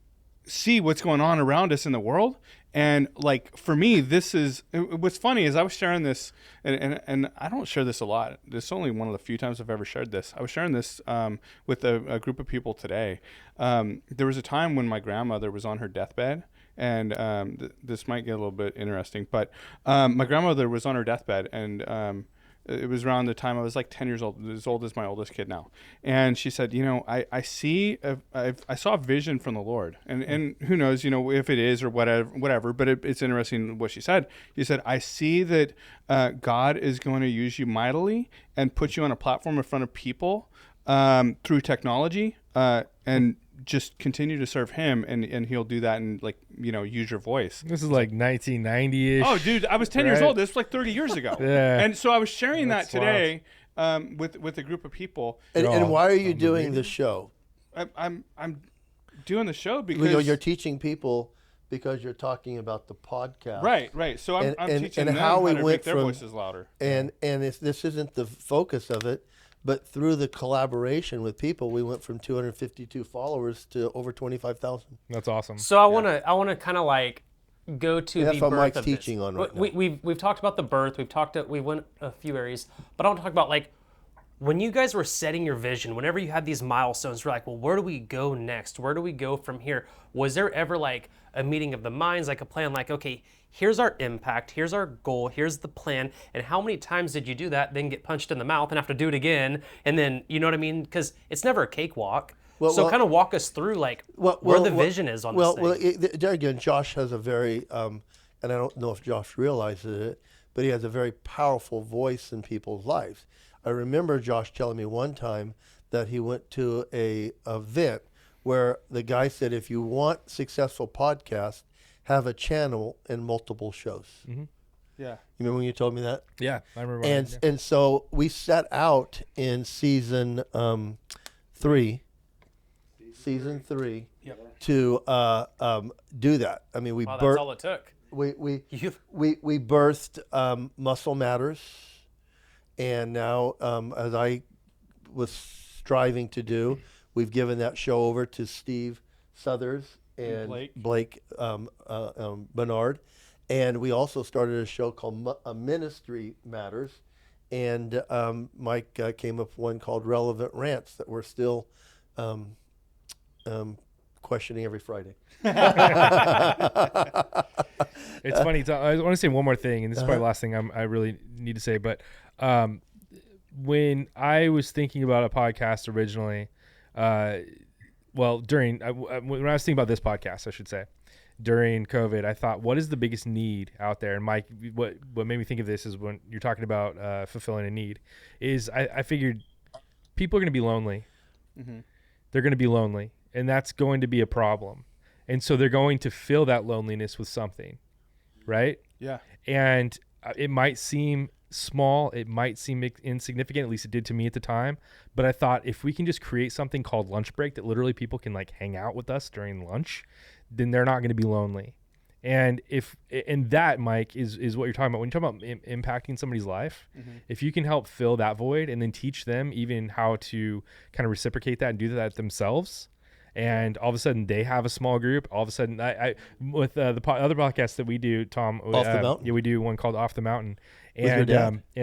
[SPEAKER 5] see what's going on around us in the world. And like, for me, what's funny is I was sharing this, and I don't share this a lot. This is only one of the few times I've ever shared this. I was sharing this with a group of people today. There was a time when my grandmother was on her deathbed, and this might get a little bit interesting, but my grandmother was on her deathbed, and it was around the time I was like 10 years old, as old as my oldest kid now. And she said, I saw a vision from the Lord, and who knows, if it is or whatever, but it's interesting what she said. She said, I see that God is going to use you mightily and put you on a platform in front of people through technology, and just continue to serve him, and he'll do that and use your voice.
[SPEAKER 1] This is like 1990-ish.
[SPEAKER 5] Oh, dude, I was 10 years old. This was like 30 years ago.
[SPEAKER 1] Yeah.
[SPEAKER 5] And so I was sharing that today with a group of people.
[SPEAKER 2] And why are you doing the show?
[SPEAKER 5] I'm doing the show because
[SPEAKER 2] you're teaching people because you're talking about the podcast.
[SPEAKER 5] Right. So I'm teaching them
[SPEAKER 2] how
[SPEAKER 5] how
[SPEAKER 2] we
[SPEAKER 5] to
[SPEAKER 2] went
[SPEAKER 5] make their
[SPEAKER 2] from,
[SPEAKER 5] voices louder.
[SPEAKER 2] And this isn't the focus of it, but through the collaboration with people, we went from 252 followers to over 25,000.
[SPEAKER 1] That's awesome.
[SPEAKER 4] So I want to kind of like go to
[SPEAKER 2] That's
[SPEAKER 4] the
[SPEAKER 2] what
[SPEAKER 4] birth
[SPEAKER 2] Mike's
[SPEAKER 4] of
[SPEAKER 2] teaching
[SPEAKER 4] this.
[SPEAKER 2] on right now.
[SPEAKER 4] We've talked about the birth. We went a few areas, but I want to talk about like when you guys were setting your vision. Whenever you had these milestones, you're like, well, where do we go next? Where do we go from here? Was there ever like a meeting of the minds, like a plan, like, okay, here's our impact, here's our goal, here's the plan, and how many times did you do that, then get punched in the mouth and have to do it again, and then, you know what I mean? Because it's never a cakewalk. So kind of walk us through like where the vision is on this thing.
[SPEAKER 2] There again, Josh has a very, and I don't know if Josh realizes it, but he has a very powerful voice in people's lives. I remember Josh telling me one time that he went to a event where the guy said, if you want successful podcasts, have a channel and multiple shows.
[SPEAKER 1] Mm-hmm.
[SPEAKER 5] Yeah.
[SPEAKER 2] You remember when you told me that?
[SPEAKER 1] Yeah, I remember.
[SPEAKER 2] And so we set out in season 3 to do that. I mean,
[SPEAKER 4] Wow, that's all it took.
[SPEAKER 2] we birthed Muscle Matters, and now as I was striving to do, we've given that show over to Steve Southers and Blake Bernard, and we also started a show called Ministry Matters, and Mike came up with one called Relevant Rants that we're still questioning every Friday.
[SPEAKER 1] It's funny. I want to say one more thing, and this is probably the last thing I really need to say. But when I was thinking about a podcast originally, when I was thinking about this podcast, I should say, during COVID, I thought, what is the biggest need out there? And Mike, what made me think of this is when you're talking about fulfilling a need, is I figured people are going to be lonely. Mm-hmm. They're going to be lonely, and that's going to be a problem. And so they're going to fill that loneliness with something, right?
[SPEAKER 5] Yeah.
[SPEAKER 1] And it might seem small, it might seem insignificant, at least it did to me at the time, but I thought if we can just create something called lunch break that literally people can like hang out with us during lunch, then they're not going to be lonely. And that, Mike, is what you're talking about when you're talking about impacting somebody's life. Mm-hmm. If you can help fill that void and then teach them even how to kind of reciprocate that and do that themselves, and all of a sudden they have a small group. All of a sudden, I with the other podcasts that we do, Tom,
[SPEAKER 2] Off the Mountain.
[SPEAKER 1] Yeah, we do one called Off the Mountain.
[SPEAKER 2] And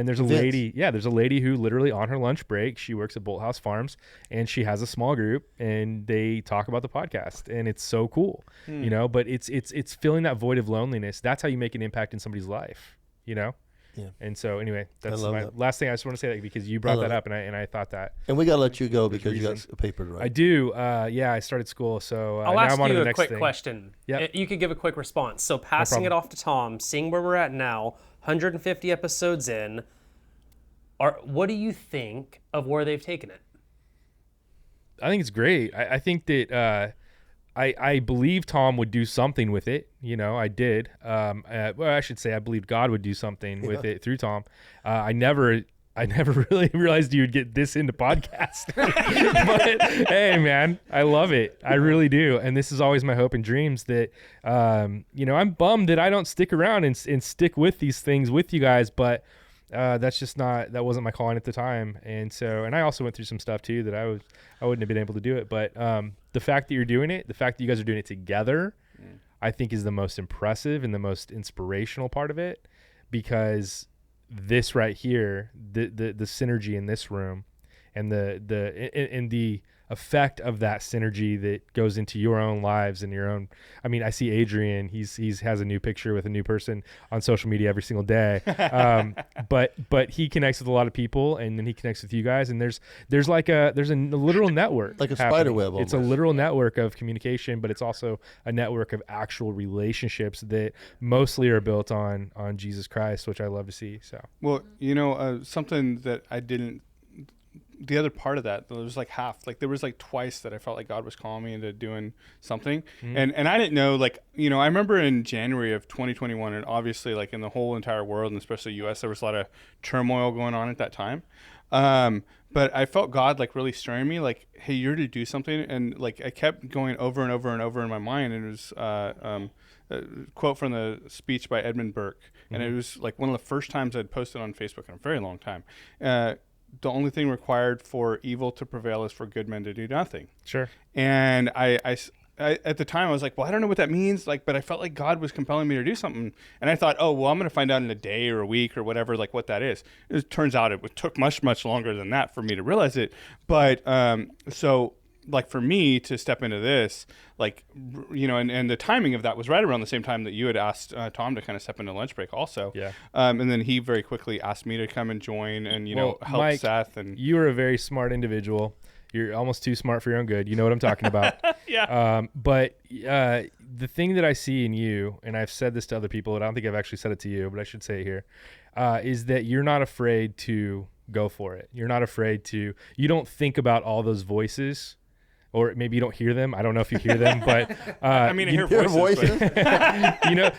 [SPEAKER 1] there's a lady, there's a lady who literally on her lunch break, she works at Bolthouse Farms, and she has a small group, and they talk about the podcast, and it's so cool, you know. But it's filling that void of loneliness. That's how you make an impact in somebody's life, you know. Yeah. And so anyway, that's my last thing. I just want to say that because you brought that up, and I thought that.
[SPEAKER 2] And we got to let you go because you got a paper to write.
[SPEAKER 1] I do. I started school, so
[SPEAKER 4] I'll
[SPEAKER 1] now
[SPEAKER 4] ask
[SPEAKER 1] I'm on to
[SPEAKER 4] you
[SPEAKER 1] the
[SPEAKER 4] a
[SPEAKER 1] next
[SPEAKER 4] quick
[SPEAKER 1] thing.
[SPEAKER 4] question.
[SPEAKER 1] Yep.
[SPEAKER 4] You could give a quick response. So passing it off to Tom, seeing where we're at now, 150 episodes in, what do you think of where they've taken it?
[SPEAKER 1] I think it's great. I think that I believe Tom would do something with it. You know, I did. Well, I should say I believed God would do something with it through Tom. I never really realized you would get this into podcasting. But hey, man, I love it. I really do. And this is always my hope and dreams that, I'm bummed that I don't stick around and stick with these things with you guys. But that wasn't my calling at the time. And I also went through some stuff too that I wouldn't have been able to do it. But the fact that you're doing it, the fact that you guys are doing it together, I think is the most impressive and the most inspirational part of it, because this right here, the synergy in this room, and the effect of that synergy that goes into your own lives and your own. I mean, I see Adrian, he's has a new picture with a new person on social media every single day. But he connects with a lot of people, and then he connects with you guys, and there's a literal network,
[SPEAKER 2] Like a
[SPEAKER 1] happening.
[SPEAKER 2] spider web
[SPEAKER 1] It's a
[SPEAKER 2] almost.
[SPEAKER 1] literal network of communication, but it's also a network of actual relationships that mostly are built on Jesus Christ, which I love to see. So
[SPEAKER 5] Well, something that I didn't. The other part of that, there was like half. Like there was like twice that I felt like God was calling me into doing something, and I didn't know. Like I remember in January of 2021, and obviously like in the whole entire world, and especially U.S., there was a lot of turmoil going on at that time. But I felt God like really stirring me, like, hey, you're to do something, and like I kept going over and over and over in my mind, and it was a quote from the speech by Edmund Burke, and it was like one of the first times I'd posted on Facebook in a very long time. The only thing required for evil to prevail is for good men to do nothing.
[SPEAKER 1] sure.
[SPEAKER 5] And I at the time I was like, well, I don't know what that means. Like, but I felt like God was compelling me to do something. And I thought, oh, well, I'm going to find out in a day or a week or whatever, like what that is. It turns out it took much, much longer than that for me to realize it. But so like for me to step into this, like, and the timing of that was right around the same time that you had asked Tom to kind of step into lunch break also.
[SPEAKER 1] Yeah.
[SPEAKER 5] And then he very quickly asked me to come and join and, help
[SPEAKER 1] Mike,
[SPEAKER 5] Seth. And
[SPEAKER 1] you are a very smart individual. You're almost too smart for your own good. You know what I'm talking about.
[SPEAKER 5] Yeah.
[SPEAKER 1] But the thing that I see in you, and I've said this to other people, and I don't think I've actually said it to you, but I should say it here, is that you're not afraid to go for it. You're not afraid to, you don't think about all those voices, or maybe you don't hear them. I don't know if you hear them, but
[SPEAKER 5] I mean, I hear voices.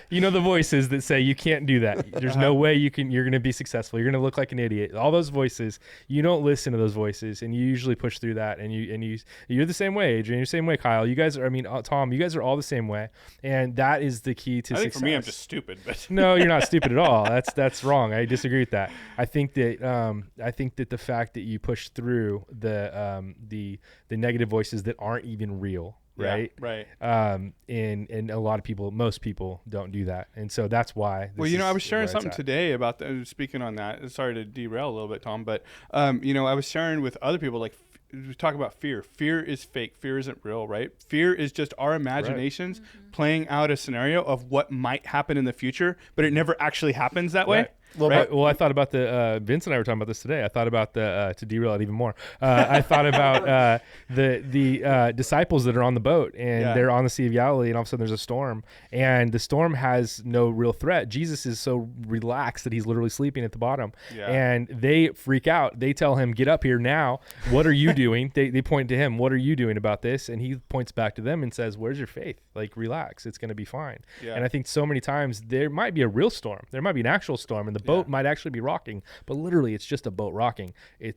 [SPEAKER 1] you know the voices that say you can't do that. There's no way you're going to be successful. You're going to look like an idiot. All those voices, you don't listen to those voices, and you usually push through that. And you're the same way, Adrian. You're the same way, Kyle. You guys are. I mean, Tom. You guys are all the same way, and that is the key to
[SPEAKER 5] I think
[SPEAKER 1] success.
[SPEAKER 5] for me, I'm just stupid. But
[SPEAKER 1] No, you're not stupid at all. That's wrong. I disagree with that. I think that the fact that you push through the negative voices that aren't even real, right?
[SPEAKER 5] Yeah, right.
[SPEAKER 1] And a lot of people, most people don't do that, and so that's why.
[SPEAKER 5] Well, I was sharing something today about speaking on that. Sorry to derail a little bit, Tom, but I was sharing with other people, like, we talk about fear. Fear is fake. Fear isn't real, right? Fear is just our imaginations playing out a scenario of what might happen in the future, but it never actually happens that way.
[SPEAKER 1] Right. Well, I thought about Vince and I were talking about this today. I thought about to derail it even more. I thought about the disciples that are on the boat, and they're on the Sea of Galilee, and all of a sudden there's a storm, and the storm has no real threat. Jesus is so relaxed that he's literally sleeping at the bottom, and they freak out. They tell him, "Get up here now. What are you doing?" They point to him. "What are you doing about this?" And he points back to them and says, "Where's your faith? Like, relax. It's going to be fine."
[SPEAKER 5] Yeah.
[SPEAKER 1] And I think so many times there might be a real storm. There might be an actual storm, and the boat might actually be rocking, but literally it's just a boat rocking.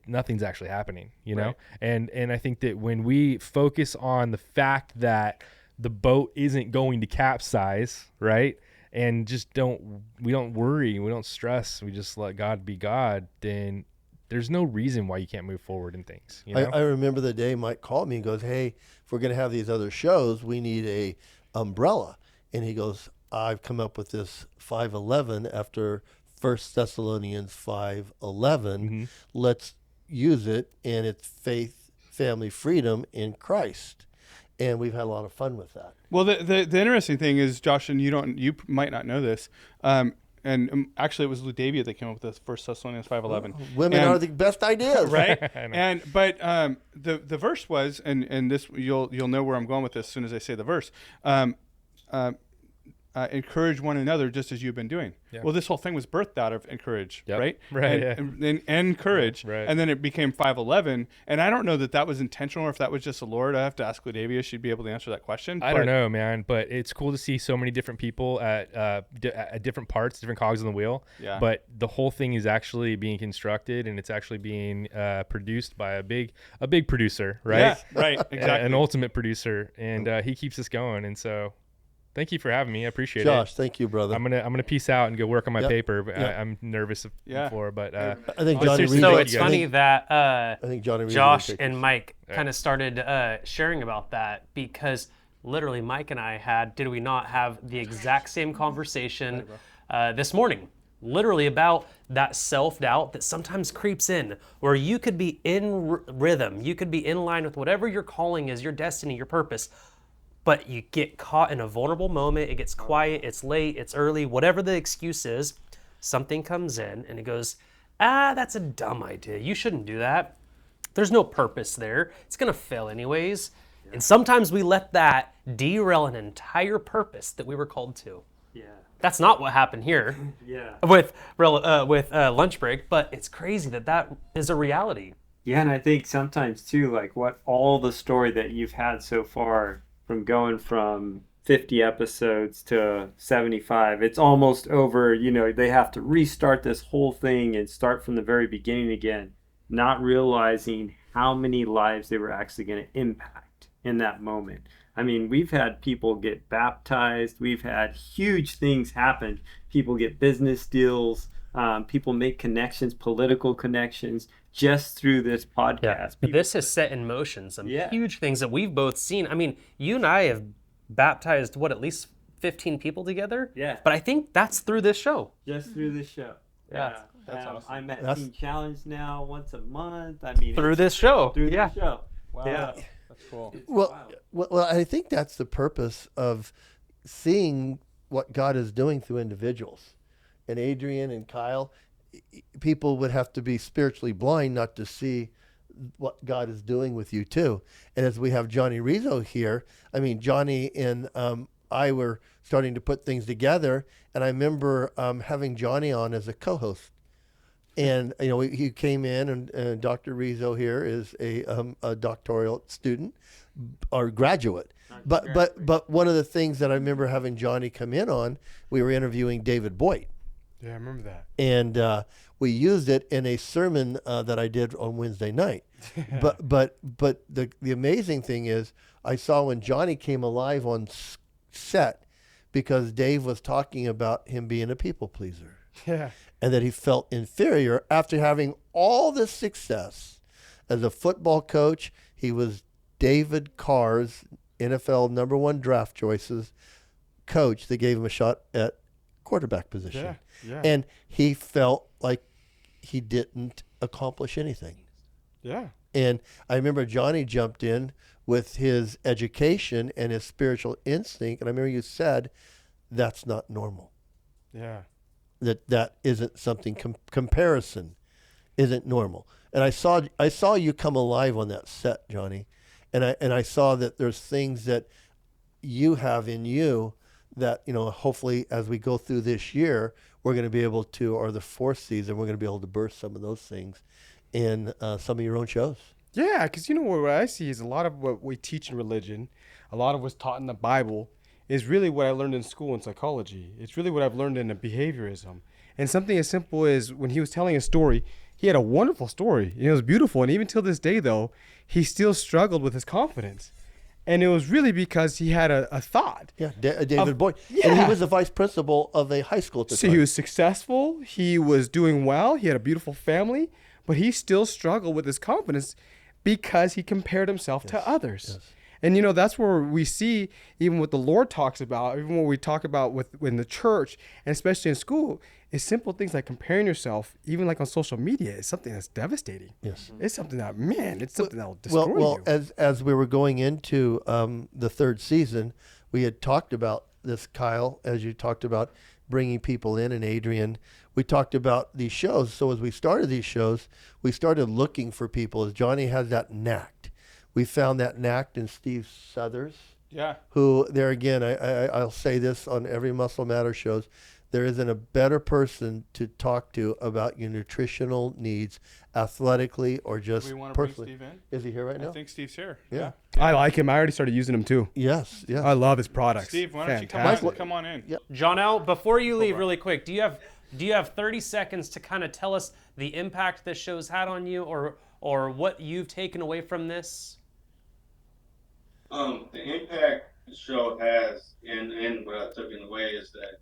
[SPEAKER 1] Nothing's actually happening, know? And I think that when we focus on the fact that the boat isn't going to capsize, right? And just we don't worry, we don't stress, we just let God be God, then there's no reason why you can't move forward in things.
[SPEAKER 2] I remember the day Mike called me and goes, "Hey, if we're going to have these other shows, we need a umbrella." And he goes, "I've come up with this 5:11 after 1 Thessalonians 5:11. Let's use it, and it's faith, family, freedom in Christ." And we've had a lot of fun with that.
[SPEAKER 5] Well, the interesting thing is, Josh, and you might not know this, and actually it was Ludavia that came up with this 1 Thessalonians 5:11.
[SPEAKER 2] Women are the best ideas,
[SPEAKER 5] right? But the verse was, and this you'll know where I'm going with this as soon as I say the verse. Encourage one another just as you've been doing. Yeah. Well, this whole thing was birthed out of encourage, right?
[SPEAKER 1] Right.
[SPEAKER 5] And encourage.
[SPEAKER 1] Right.
[SPEAKER 5] And then it became 5:11. And I don't know that was intentional or if that was just the Lord. I have to ask Ludavia. She'd be able to answer that question.
[SPEAKER 1] I don't know, man. But it's cool to see so many different people at different parts, different cogs on the wheel.
[SPEAKER 5] Yeah.
[SPEAKER 1] But the whole thing is actually being constructed, and it's actually being produced by a big producer, right?
[SPEAKER 5] Yeah, right. Exactly.
[SPEAKER 1] An ultimate producer, and he keeps us going. And so, thank you for having me. I appreciate it.
[SPEAKER 2] Josh, thank you, brother.
[SPEAKER 1] I'm gonna peace out and go work on my paper. But I'm nervous before, but
[SPEAKER 2] I think Johnny Reed.
[SPEAKER 4] So it's funny that
[SPEAKER 2] I think Johnny Reed
[SPEAKER 4] Josh and Mike kind of started sharing about that, because literally Mike and I did we not have the exact same conversation this morning? literally about that self-doubt that sometimes creeps in, where you could be in rhythm, you could be in line with whatever your calling is, your destiny, your purpose, but you get caught in a vulnerable moment. It gets quiet, it's late, it's early, whatever the excuse is, something comes in and it goes, that's a dumb idea. You shouldn't do that. There's no purpose there. It's going to fail anyways. And sometimes we let that derail an entire purpose that we were called to.
[SPEAKER 3] Yeah.
[SPEAKER 4] That's not what happened here
[SPEAKER 3] Yeah.
[SPEAKER 4] with lunch break, but it's crazy that is a reality.
[SPEAKER 3] Yeah, and I think sometimes too, like what all the story that you've had so far from going from 50 episodes to 75, it's almost over. They have to restart this whole thing and start from the very beginning again, not realizing how many lives they were actually going to impact in that moment. I mean, we've had people get baptized. We've had huge things happen. People get business deals. People make connections, political connections, just through this podcast.
[SPEAKER 4] Yeah. This has set in motion some
[SPEAKER 3] Yeah.
[SPEAKER 4] huge things that we've both seen. I mean, you and I have baptized, at least 15 people together?
[SPEAKER 3] Yeah.
[SPEAKER 4] But I think that's through this show.
[SPEAKER 3] Just through this show.
[SPEAKER 4] Yeah.
[SPEAKER 5] That's awesome.
[SPEAKER 3] I'm at
[SPEAKER 2] That's-
[SPEAKER 3] Team Challenge now once a month. I mean,
[SPEAKER 4] Through
[SPEAKER 3] it's
[SPEAKER 4] this show.
[SPEAKER 3] through
[SPEAKER 4] Yeah.
[SPEAKER 3] the show.
[SPEAKER 5] Wow.
[SPEAKER 3] Yeah.
[SPEAKER 5] That's cool.
[SPEAKER 2] Well, I think that's the purpose of seeing what God is doing through individuals. And Adrian and Kyle, people would have to be spiritually blind not to see what God is doing with you too. And as we have Johnny Rizzo here, I mean, Johnny and I were starting to put things together, and I remember having Johnny on as a co-host. And he came in, and Dr. Rizzo here is a doctoral student or graduate. But one of the things that I remember having Johnny come in on, we were interviewing David Boyd,
[SPEAKER 1] Yeah, I remember that.
[SPEAKER 2] and we used it in a sermon that I did on Wednesday night. But the amazing thing is, I saw when Johnny came alive on set, because Dave was talking about him being a people pleaser.
[SPEAKER 1] Yeah.
[SPEAKER 2] And that he felt inferior after having all this success. As a football coach, he was David Carr's NFL #1 draft choices coach that gave him a shot at quarterback position.
[SPEAKER 1] Yeah.
[SPEAKER 2] And he felt like he didn't accomplish anything.
[SPEAKER 1] Yeah.
[SPEAKER 2] And I remember Johnny jumped in with his education and his spiritual instinct. And I remember you said, that's not normal.
[SPEAKER 1] Yeah.
[SPEAKER 2] That isn't something, comparison isn't normal. And I saw you come alive on that set, Johnny. And I saw that there's things that you have in you that, hopefully as we go through this year, we're going to be able to, or the fourth season, we're going to be able to burst some of those things in some of your own shows.
[SPEAKER 1] Yeah, because what I see is a lot of what we teach in religion, a lot of what's taught in the Bible, is really what I learned in school in psychology. It's really what I've learned in behaviorism. And something as simple as when he was telling a story, he had a wonderful story. It was beautiful. And even till this day, though, he still struggled with his confidence. And it was really because he had a thought.
[SPEAKER 2] Yeah, David Boyd.
[SPEAKER 1] Yeah.
[SPEAKER 2] And he was the vice principal of a high school at the
[SPEAKER 1] So
[SPEAKER 2] time.
[SPEAKER 1] he was successful. He was doing well. He had a beautiful family. But he still struggled with his confidence because he compared himself to others.
[SPEAKER 2] Yes.
[SPEAKER 1] And that's where we see, even what the Lord talks about, even what we talk about in the church, and especially in school, is simple things like comparing yourself, even like on social media, is something that's devastating.
[SPEAKER 2] Yes.
[SPEAKER 1] It's something that, it's something that will destroy
[SPEAKER 2] Well,
[SPEAKER 1] you.
[SPEAKER 2] as we were going into the third season, we had talked about this, Kyle, as you talked about bringing people in, and Adrian, we talked about these shows. So as we started these shows, we started looking for people, as Johnny has that knack. We found that knack in Steve Southers,
[SPEAKER 5] Yeah.
[SPEAKER 2] who, there again, I'll say this on every Muscle Matter shows, there isn't a better person to talk to about your nutritional needs, athletically or just
[SPEAKER 5] We want to bring
[SPEAKER 2] personally.
[SPEAKER 5] Steve in.
[SPEAKER 2] Is he here right now?
[SPEAKER 5] I think Steve's here.
[SPEAKER 2] Yeah.
[SPEAKER 1] I like him. I already started using him too.
[SPEAKER 2] Yes. Yes.
[SPEAKER 1] I love his products.
[SPEAKER 5] Steve, why don't you
[SPEAKER 1] Fantastic.
[SPEAKER 5] come on in?
[SPEAKER 2] Yeah.
[SPEAKER 4] John L, before you leave really quick, do you have 30 seconds to kind of tell us the impact this show's had on you, or what you've taken away from this?
[SPEAKER 8] The impact the show has, and what I took away is that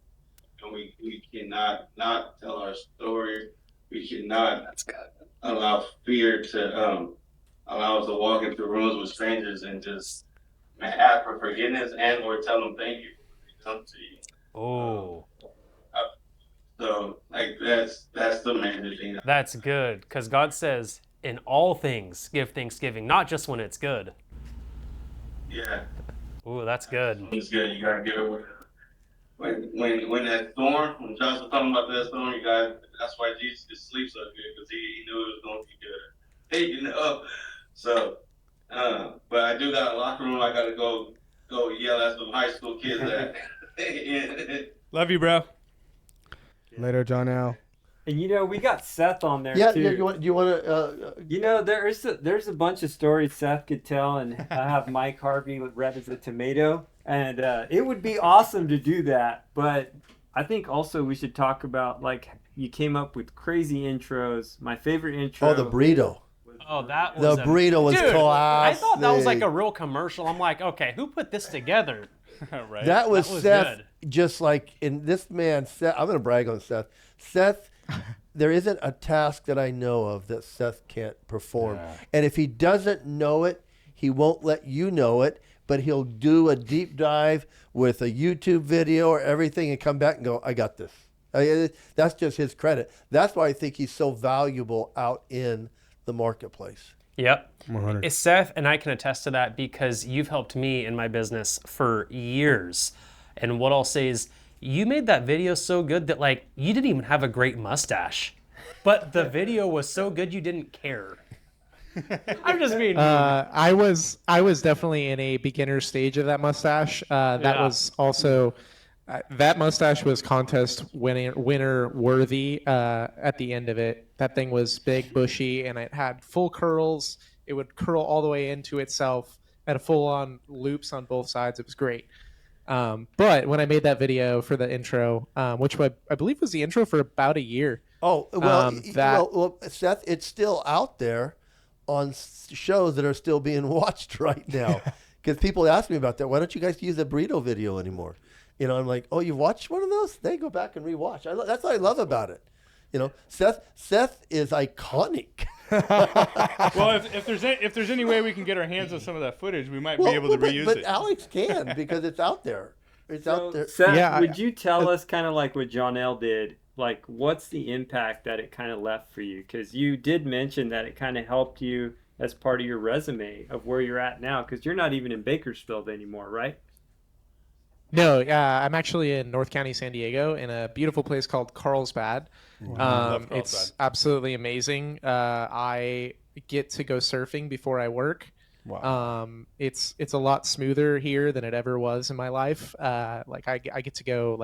[SPEAKER 8] we cannot not tell our story. We cannot allow fear to allow us to walk into rooms with strangers and just ask for forgiveness and or tell them thank you for what they done to you.
[SPEAKER 4] Oh.
[SPEAKER 8] So like that's the main thing.
[SPEAKER 4] That's good, because God says, in all things, give thanksgiving, not just when it's good.
[SPEAKER 8] Yeah,
[SPEAKER 4] Ooh, that's good.
[SPEAKER 8] it's good. You gotta give it when that storm, when Josh was talking about that storm, you got that's why Jesus could sleep so good because he knew it was going to be good. Hey, so but I do got a locker room. I got to go yell at some high school kids at.
[SPEAKER 5] Love you, bro.
[SPEAKER 9] Later, John Al.
[SPEAKER 3] And we got Seth on there
[SPEAKER 2] Yeah,
[SPEAKER 3] too.
[SPEAKER 2] yeah. Do you want to?
[SPEAKER 3] There's a bunch of stories Seth could tell, and I have Mike Harvey red as a tomato, and it would be awesome to do that. But I think also we should talk about like you came up with crazy intros. My favorite intro.
[SPEAKER 2] Oh, the burrito.
[SPEAKER 4] Oh, that was
[SPEAKER 2] The burrito was
[SPEAKER 4] Dude, I
[SPEAKER 2] classic.
[SPEAKER 4] thought that was like a real commercial. I'm like, okay, who put this together?
[SPEAKER 5] Right.
[SPEAKER 2] That was Seth.
[SPEAKER 4] good.
[SPEAKER 2] Just like in this man, Seth. I'm going to brag on Seth. Seth, there isn't a task that I know of that Seth can't perform.
[SPEAKER 1] Yeah.
[SPEAKER 2] And if he doesn't know it, he won't let you know it. But he'll do a deep dive with a YouTube video or everything and come back and go, I got this. That's just his credit. That's why I think he's so valuable out in the marketplace.
[SPEAKER 4] Yep.
[SPEAKER 9] 100.
[SPEAKER 4] It's Seth, and I can attest to that because you've helped me in my business for years. And what I'll say is, you made that video so good that like you didn't even have a great mustache, but the video was so good you didn't care. I'm just being.
[SPEAKER 7] I was definitely in a beginner stage of that mustache. That
[SPEAKER 4] Yeah.
[SPEAKER 7] was also that mustache was contest winner worthy. At the end of it, that thing was big, bushy, and it had full curls. It would curl all the way into itself. Had a full-on loops on both sides. It was great. But when I made that video for the intro, which I believe was the intro for about a year.
[SPEAKER 2] Oh, well,
[SPEAKER 7] that-
[SPEAKER 2] well, Seth, it's still out there on shows that are still being watched right now. Because people ask me about that. Why don't you guys use the burrito video anymore? I'm like, oh, you've watched one of those? They go back and rewatch. That's what I love about it. Seth is iconic.
[SPEAKER 5] Well, if there's any way we can get our hands on some of that footage, we might be able to reuse
[SPEAKER 2] but
[SPEAKER 5] it.
[SPEAKER 2] Alex can because it's out there. It's out there.
[SPEAKER 3] Seth,
[SPEAKER 7] Yeah,
[SPEAKER 3] would you tell us kind of like what John L. did? Like, what's the impact that it kind of left for you? Because you did mention that it kind of helped you as part of your resume of where you're at now, because you're not even in Bakersfield anymore, right?
[SPEAKER 7] No, I'm actually in North County, San Diego, in a beautiful place called Carlsbad.
[SPEAKER 5] Love
[SPEAKER 7] It's
[SPEAKER 5] Carlsbad.
[SPEAKER 7] absolutely amazing. I get to go surfing before I work.
[SPEAKER 1] Wow.
[SPEAKER 7] It's a lot smoother here than it ever was in my life. Like I get to go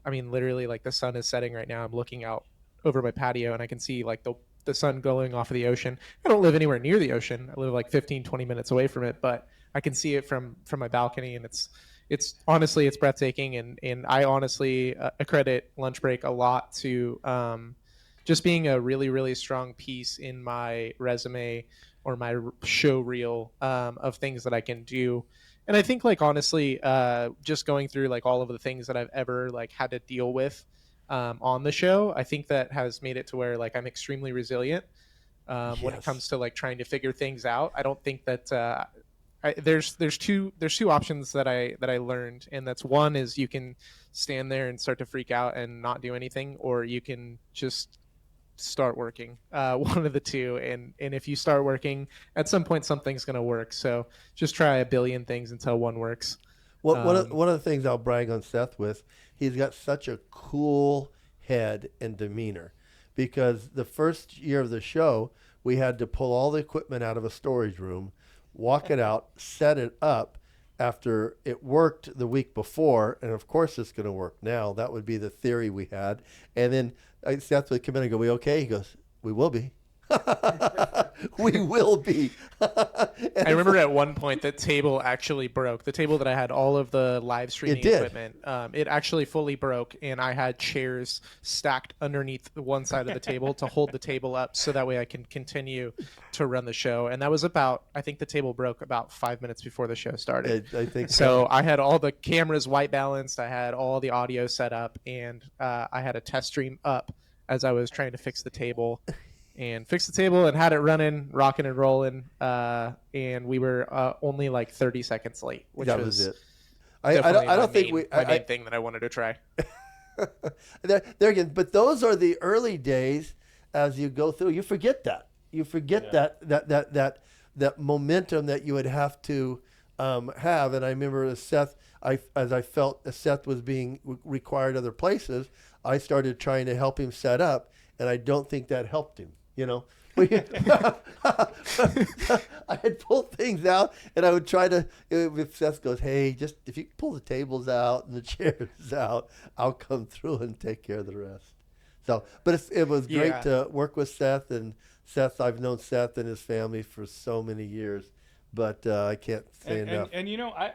[SPEAKER 7] literally like the sun is setting right now. I'm looking out over my patio and I can see like the sun going off of the ocean. I don't live anywhere near the ocean. I live like 15, 20 minutes away from it, but I can see it from my balcony, and it's honestly, it's breathtaking. And I honestly accredit Lunch Break a lot to just being a really, really strong piece in my resume or my show reel of things that I can do. And I think like, honestly, just going through like all of the things that I've ever like had to deal with on the show, I think that has made it to where like I'm extremely resilient when it comes to like trying to figure things out. I don't think that there's two options that I learned, and that's one is you can stand there and start to freak out and not do anything, or you can just start working. One of the two, and if you start working, at some point something's going to work. So just try a billion things until one works.
[SPEAKER 2] Well, one of the things I'll brag on Seth with, he's got such a cool head and demeanor, because the first year of the show, we had to pull all the equipment out of a storage room, walk it out, set it up after it worked the week before, and of course it's going to work now. That would be the theory we had. And then Seth would come in and go, we okay? He goes, we will be. We will be.
[SPEAKER 7] I remember at one point the table actually broke. The table that I had all of the live streaming equipment, it actually fully broke, and I had chairs stacked underneath the one side of the table to hold the table up so that way I can continue to run the show. And that was I think the table broke about 5 minutes before the show started.
[SPEAKER 2] I think
[SPEAKER 7] so. I had all the cameras white balanced. I had all the audio set up, and I had a test stream up as I was trying to fix the table. And fixed the table and had it running, rocking and rolling, and we were only like 30 seconds late, which
[SPEAKER 2] that was it.
[SPEAKER 7] I don't think
[SPEAKER 2] we.
[SPEAKER 7] my main thing that I wanted to try.
[SPEAKER 2] there again. But those are the early days. As you go through, you forget that. You forget that momentum that you would have to have. And I remember as I felt as Seth was being required other places, I started trying to help him set up, and I don't think that helped him. I had pulled things out, and I would try to. If Seth goes, "Hey, just if you pull the tables out and the chairs out, I'll come through and take care of the rest." So, but it was great to work with Seth. And Seth, I've known Seth and his family for so many years, but I can't say enough.
[SPEAKER 5] And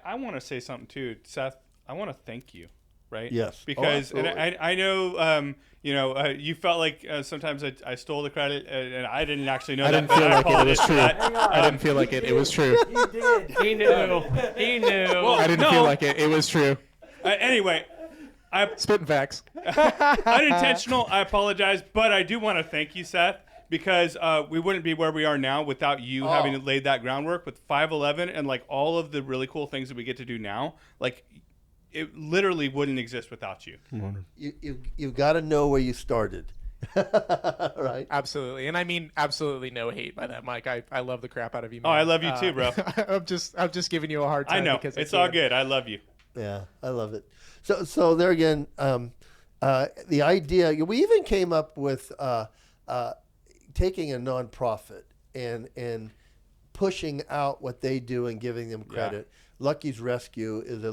[SPEAKER 5] I want to say something too, Seth. I want to thank you, right?
[SPEAKER 2] Yes,
[SPEAKER 5] because and I know you felt like sometimes I stole the credit, and I didn't actually know.
[SPEAKER 7] I didn't feel like it was true. I didn't feel like it was true.
[SPEAKER 3] You did.
[SPEAKER 4] He knew. He knew.
[SPEAKER 5] Well,
[SPEAKER 7] I didn't feel like it was true.
[SPEAKER 5] Anyway.
[SPEAKER 7] Spitting facts.
[SPEAKER 5] Unintentional. I apologize, but I do want to thank you, Seth, because we wouldn't be where we are now without you having laid that groundwork with 511 and like all of the really cool things that we get to do now. Like, it literally wouldn't exist without you.
[SPEAKER 2] You've got to know where you started, right?
[SPEAKER 7] Absolutely, and I mean absolutely no hate by that, Mike. I love the crap out of you, man.
[SPEAKER 5] Oh, I love you too, bro.
[SPEAKER 7] I'm just giving you a hard time.
[SPEAKER 5] I know
[SPEAKER 7] because
[SPEAKER 5] it's all good. I love you.
[SPEAKER 2] Yeah, I love it. So there again, the idea, we even came up with taking a nonprofit and pushing out what they do and giving them credit. Lucky's Rescue is a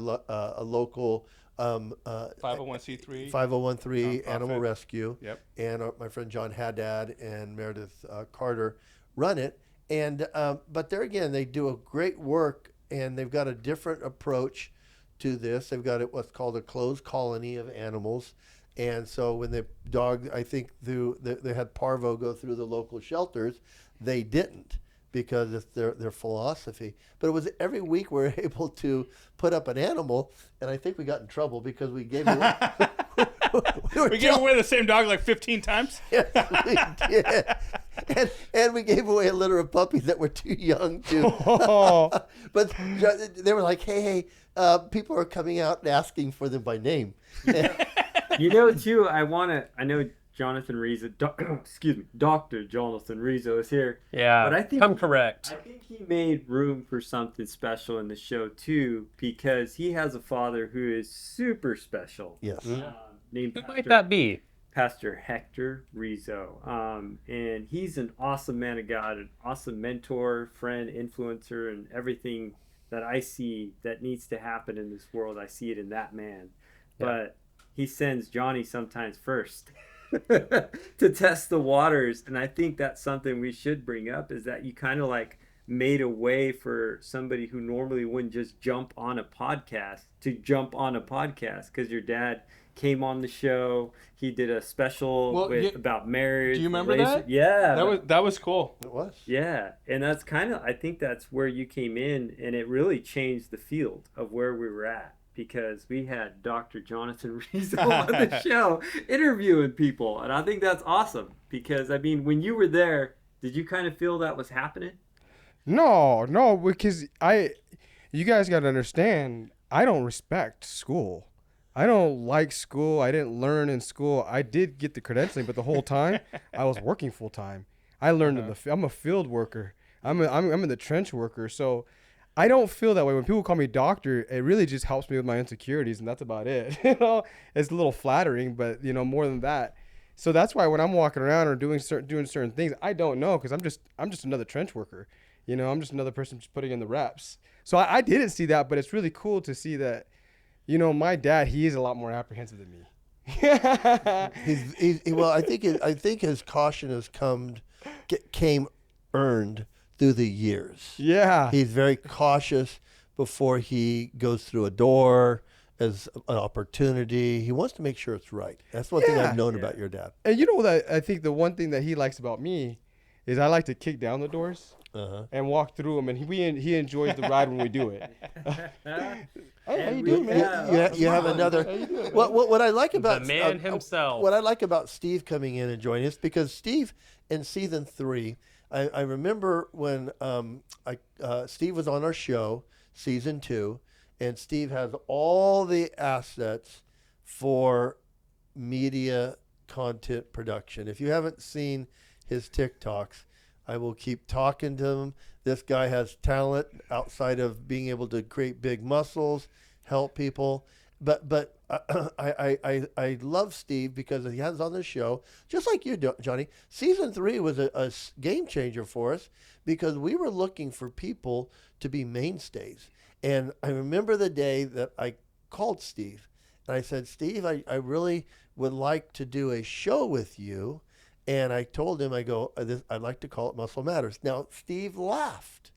[SPEAKER 2] local
[SPEAKER 5] 501c3
[SPEAKER 2] animal rescue.
[SPEAKER 5] Yep.
[SPEAKER 2] And my friend John Haddad and Meredith Carter run it. And but there again, they do a great work, and they've got a different approach to this. They've got what's called a closed colony of animals. And so when the dog, I think they had parvo go through the local shelters, they didn't, because it's their philosophy. But it was every week we were able to put up an animal, and I think we got in trouble because we gave away,
[SPEAKER 5] we gave away the same dog like 15 times.
[SPEAKER 2] Yes, we did. And we gave away a litter of puppies that were too young to. But they were like, hey, people are coming out and asking for them by name.
[SPEAKER 3] Too, I know Jonathan Rizzo, Dr. Jonathan Rizzo is here.
[SPEAKER 4] Yeah,
[SPEAKER 3] but I think
[SPEAKER 4] correct.
[SPEAKER 3] I think he made room for something special in the show too, because he has a father who is super special.
[SPEAKER 2] Yes.
[SPEAKER 3] Named
[SPEAKER 4] Who might that be?
[SPEAKER 3] Pastor Hector Rizzo. And he's an awesome man of God, an awesome mentor, friend, influencer, and everything that I see that needs to happen in this world. I see it in that man. Yeah. But he sends Johnny sometimes first to test the waters. And I think that's something we should bring up, is that you kind of like made a way for somebody who normally wouldn't just jump on a podcast to jump on a podcast, because your dad came on the show. He did a special about marriage.
[SPEAKER 5] Do you remember that?
[SPEAKER 3] Yeah.
[SPEAKER 5] That was cool.
[SPEAKER 2] It was.
[SPEAKER 3] Yeah. And that's I think that's where you came in, and it really changed the field of where we were at, because we had Dr. Jonathan Rizzo on the show interviewing people. And I think that's awesome, because, I mean, when you were there, did you kind of feel that was happening?
[SPEAKER 9] No, because you guys got to understand, I don't respect school. I don't like school. I didn't learn in school. I did get the credentialing, but the whole time I was working full time. I learned I'm a field worker. I'm in the trench worker. So I don't feel that way. When people call me doctor, it really just helps me with my insecurities, and that's about it. It's a little flattering, but more than that. So that's why when I'm walking around or doing certain things, I don't know, because I'm just another trench worker. I'm just another person just putting in the reps. So I didn't see that, but it's really cool to see that. My dad, he is a lot more apprehensive than me.
[SPEAKER 2] I think his caution has came earned through the years.
[SPEAKER 9] Yeah.
[SPEAKER 2] He's very cautious before he goes through a door as an opportunity. He wants to make sure it's right. That's one thing I've known about your dad.
[SPEAKER 9] And I think the one thing that he likes about me is I like to kick down the doors and walk through them, and he enjoys the ride when we do it. Hey, how you doing, man?
[SPEAKER 2] You have another. What I like about
[SPEAKER 4] the man himself.
[SPEAKER 2] What I like about Steve coming in and joining us, because Steve in season 3, I remember when Steve was on our show, season 2, and Steve has all the assets for media content production. If you haven't seen his TikToks, I will keep talking to him. This guy has talent outside of being able to create big muscles, help people. But I love Steve because he has on the show, just like you do, Johnny. Season 3 was a game changer for us because we were looking for people to be mainstays. And I remember the day that I called Steve and I said, Steve, I really would like to do a show with you. And I told him, I'd like to call it Muscle Matters. Now, Steve laughed.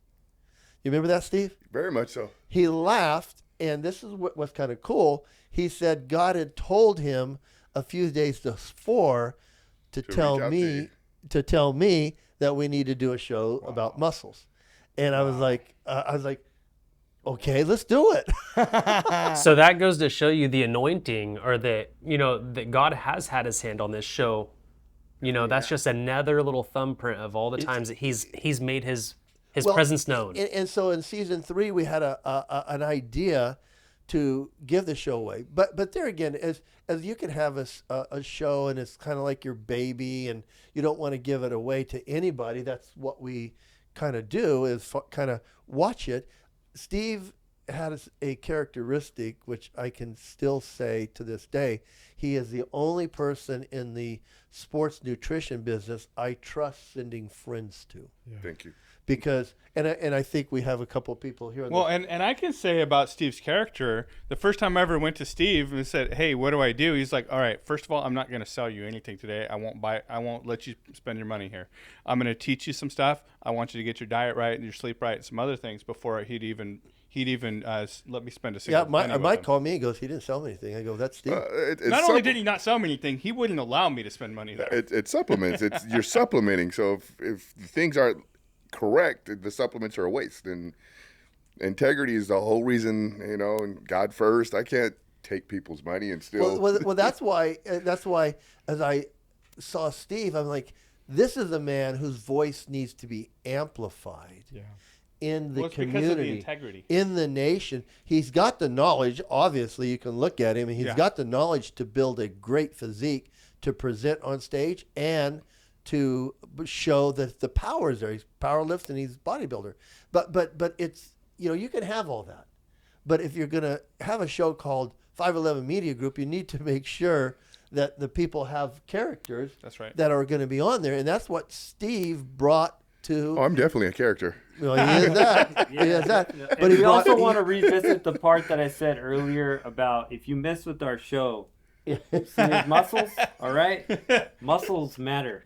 [SPEAKER 2] You remember that, Steve?
[SPEAKER 10] Very much so.
[SPEAKER 2] He laughed, and this is what was kind of cool. He said God had told him a few days before to tell me that we need to do a show about muscles. And I was like, okay, let's do it.
[SPEAKER 4] So that goes to show you the anointing, or that God has had his hand on this show. That's just another little thumbprint of all the times that he's made his presence known.
[SPEAKER 2] And so in season 3, we had an idea to give the show away. But there again, as you can have a show and it's kind of like your baby and you don't want to give it away to anybody. That's what we kind of do, is kind of watch it. Steve had a characteristic which I can still say to this day. He is the only person in the sports nutrition business I trust sending friends to.
[SPEAKER 10] Yeah. Thank you.
[SPEAKER 2] Because, and I think we have a couple of people here.
[SPEAKER 5] Well, and I can say about Steve's character, the first time I ever went to Steve and said, hey, what do I do? He's like, all right, first of all, I'm not going to sell you anything today. I won't let you spend your money here. I'm going to teach you some stuff. I want you to get your diet right and your sleep right and some other things before he'd even let me spend a single penny with
[SPEAKER 2] Mike
[SPEAKER 5] him.
[SPEAKER 2] called me. He goes, he didn't sell me anything. I go, that's Steve.
[SPEAKER 5] Not only did he not sell me anything, he wouldn't allow me to spend money there.
[SPEAKER 10] It's supplements. You're supplementing. So if things aren't correct, the supplements are a waste. And integrity is the whole reason, and God first. I can't take people's money and still.
[SPEAKER 2] Well, that's why as I saw Steve, I'm like, this is a man whose voice needs to be amplified. Yeah. In the community,
[SPEAKER 5] because of the integrity.
[SPEAKER 2] In the nation. He's got the knowledge. Obviously, you can look at him, and he's got the knowledge to build a great physique to present on stage and to show that the power is there. He's powerlifting and he's bodybuilder. But it's, you can have all that. But if you're going to have a show called 511 Media Group, you need to make sure that the people have characters that are going to be on there. And that's what Steve brought to.
[SPEAKER 10] Oh, I'm definitely a character.
[SPEAKER 2] Well, he is that. He is that.
[SPEAKER 3] But
[SPEAKER 2] But
[SPEAKER 3] we also want to revisit the part that I said earlier about if you mess with our show, see his muscles, all right? Muscles matter.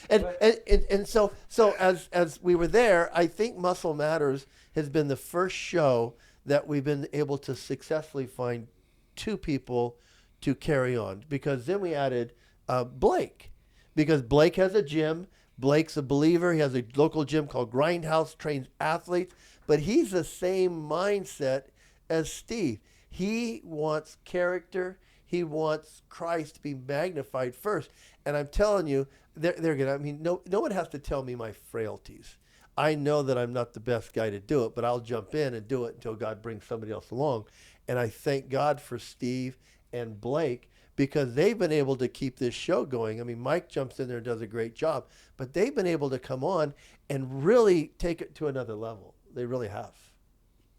[SPEAKER 2] and so as we were there, I think Muscle Matters has been the first show that we've been able to successfully find 2 people to carry on, because then we added Blake, because Blake has a gym. Blake's a believer. He has a local gym called Grindhaus, trains athletes, but he's the same mindset as Steve. He wants character. He wants Christ to be magnified first. And I'm telling you, no one has to tell me my frailties. I know that I'm not the best guy to do it, but I'll jump in and do it until God brings somebody else along. And I thank God for Steve and Blake, because they've been able to keep this show going. I mean, Mike jumps in there and does a great job, but they've been able to come on and really take it to another level. They really have.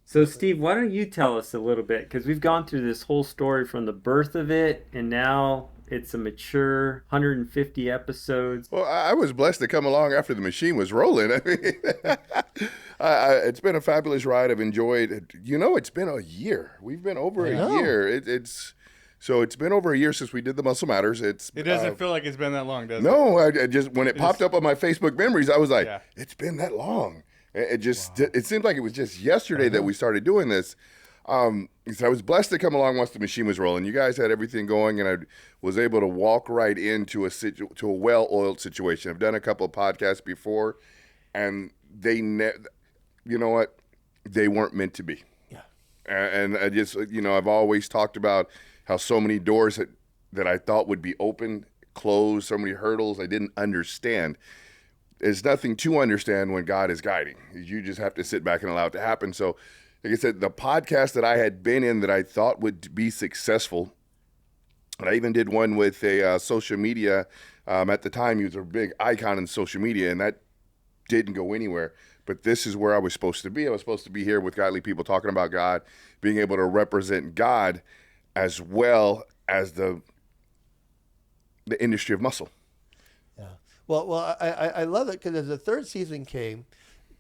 [SPEAKER 3] So, Steve, why don't you tell us a little bit? Because we've gone through this whole story from the birth of it, and now it's a mature 150 episodes.
[SPEAKER 10] Well, I was blessed to come along after the machine was rolling. I mean, it's been a fabulous ride. I've enjoyed it. It's been a year. We've been over a year. So it's been over a year since we did the Muscle Matters. It
[SPEAKER 5] doesn't feel like it's been that long, does it?
[SPEAKER 10] No, I just when it popped up on my Facebook memories, I was like, it's been that long. It seemed like it was just yesterday that we started doing this. So I was blessed to come along once the machine was rolling. You guys had everything going, and I was able to walk right into a well-oiled situation. I've done a couple of podcasts before, and they weren't meant to be. Yeah. And I just, I've always talked about how so many doors that I thought would be open, closed, so many hurdles I didn't understand. There's nothing to understand when God is guiding. You just have to sit back and allow it to happen. So, like I said, the podcast that I had been in that I thought would be successful And I even did one with a social media. At the time, he was a big icon in social media, and that didn't go anywhere. But this is where I was supposed to be. I was supposed to be here with godly people talking about God, being able to represent God as well as the industry of muscle.
[SPEAKER 2] Yeah. Well, I love it because as the third season came,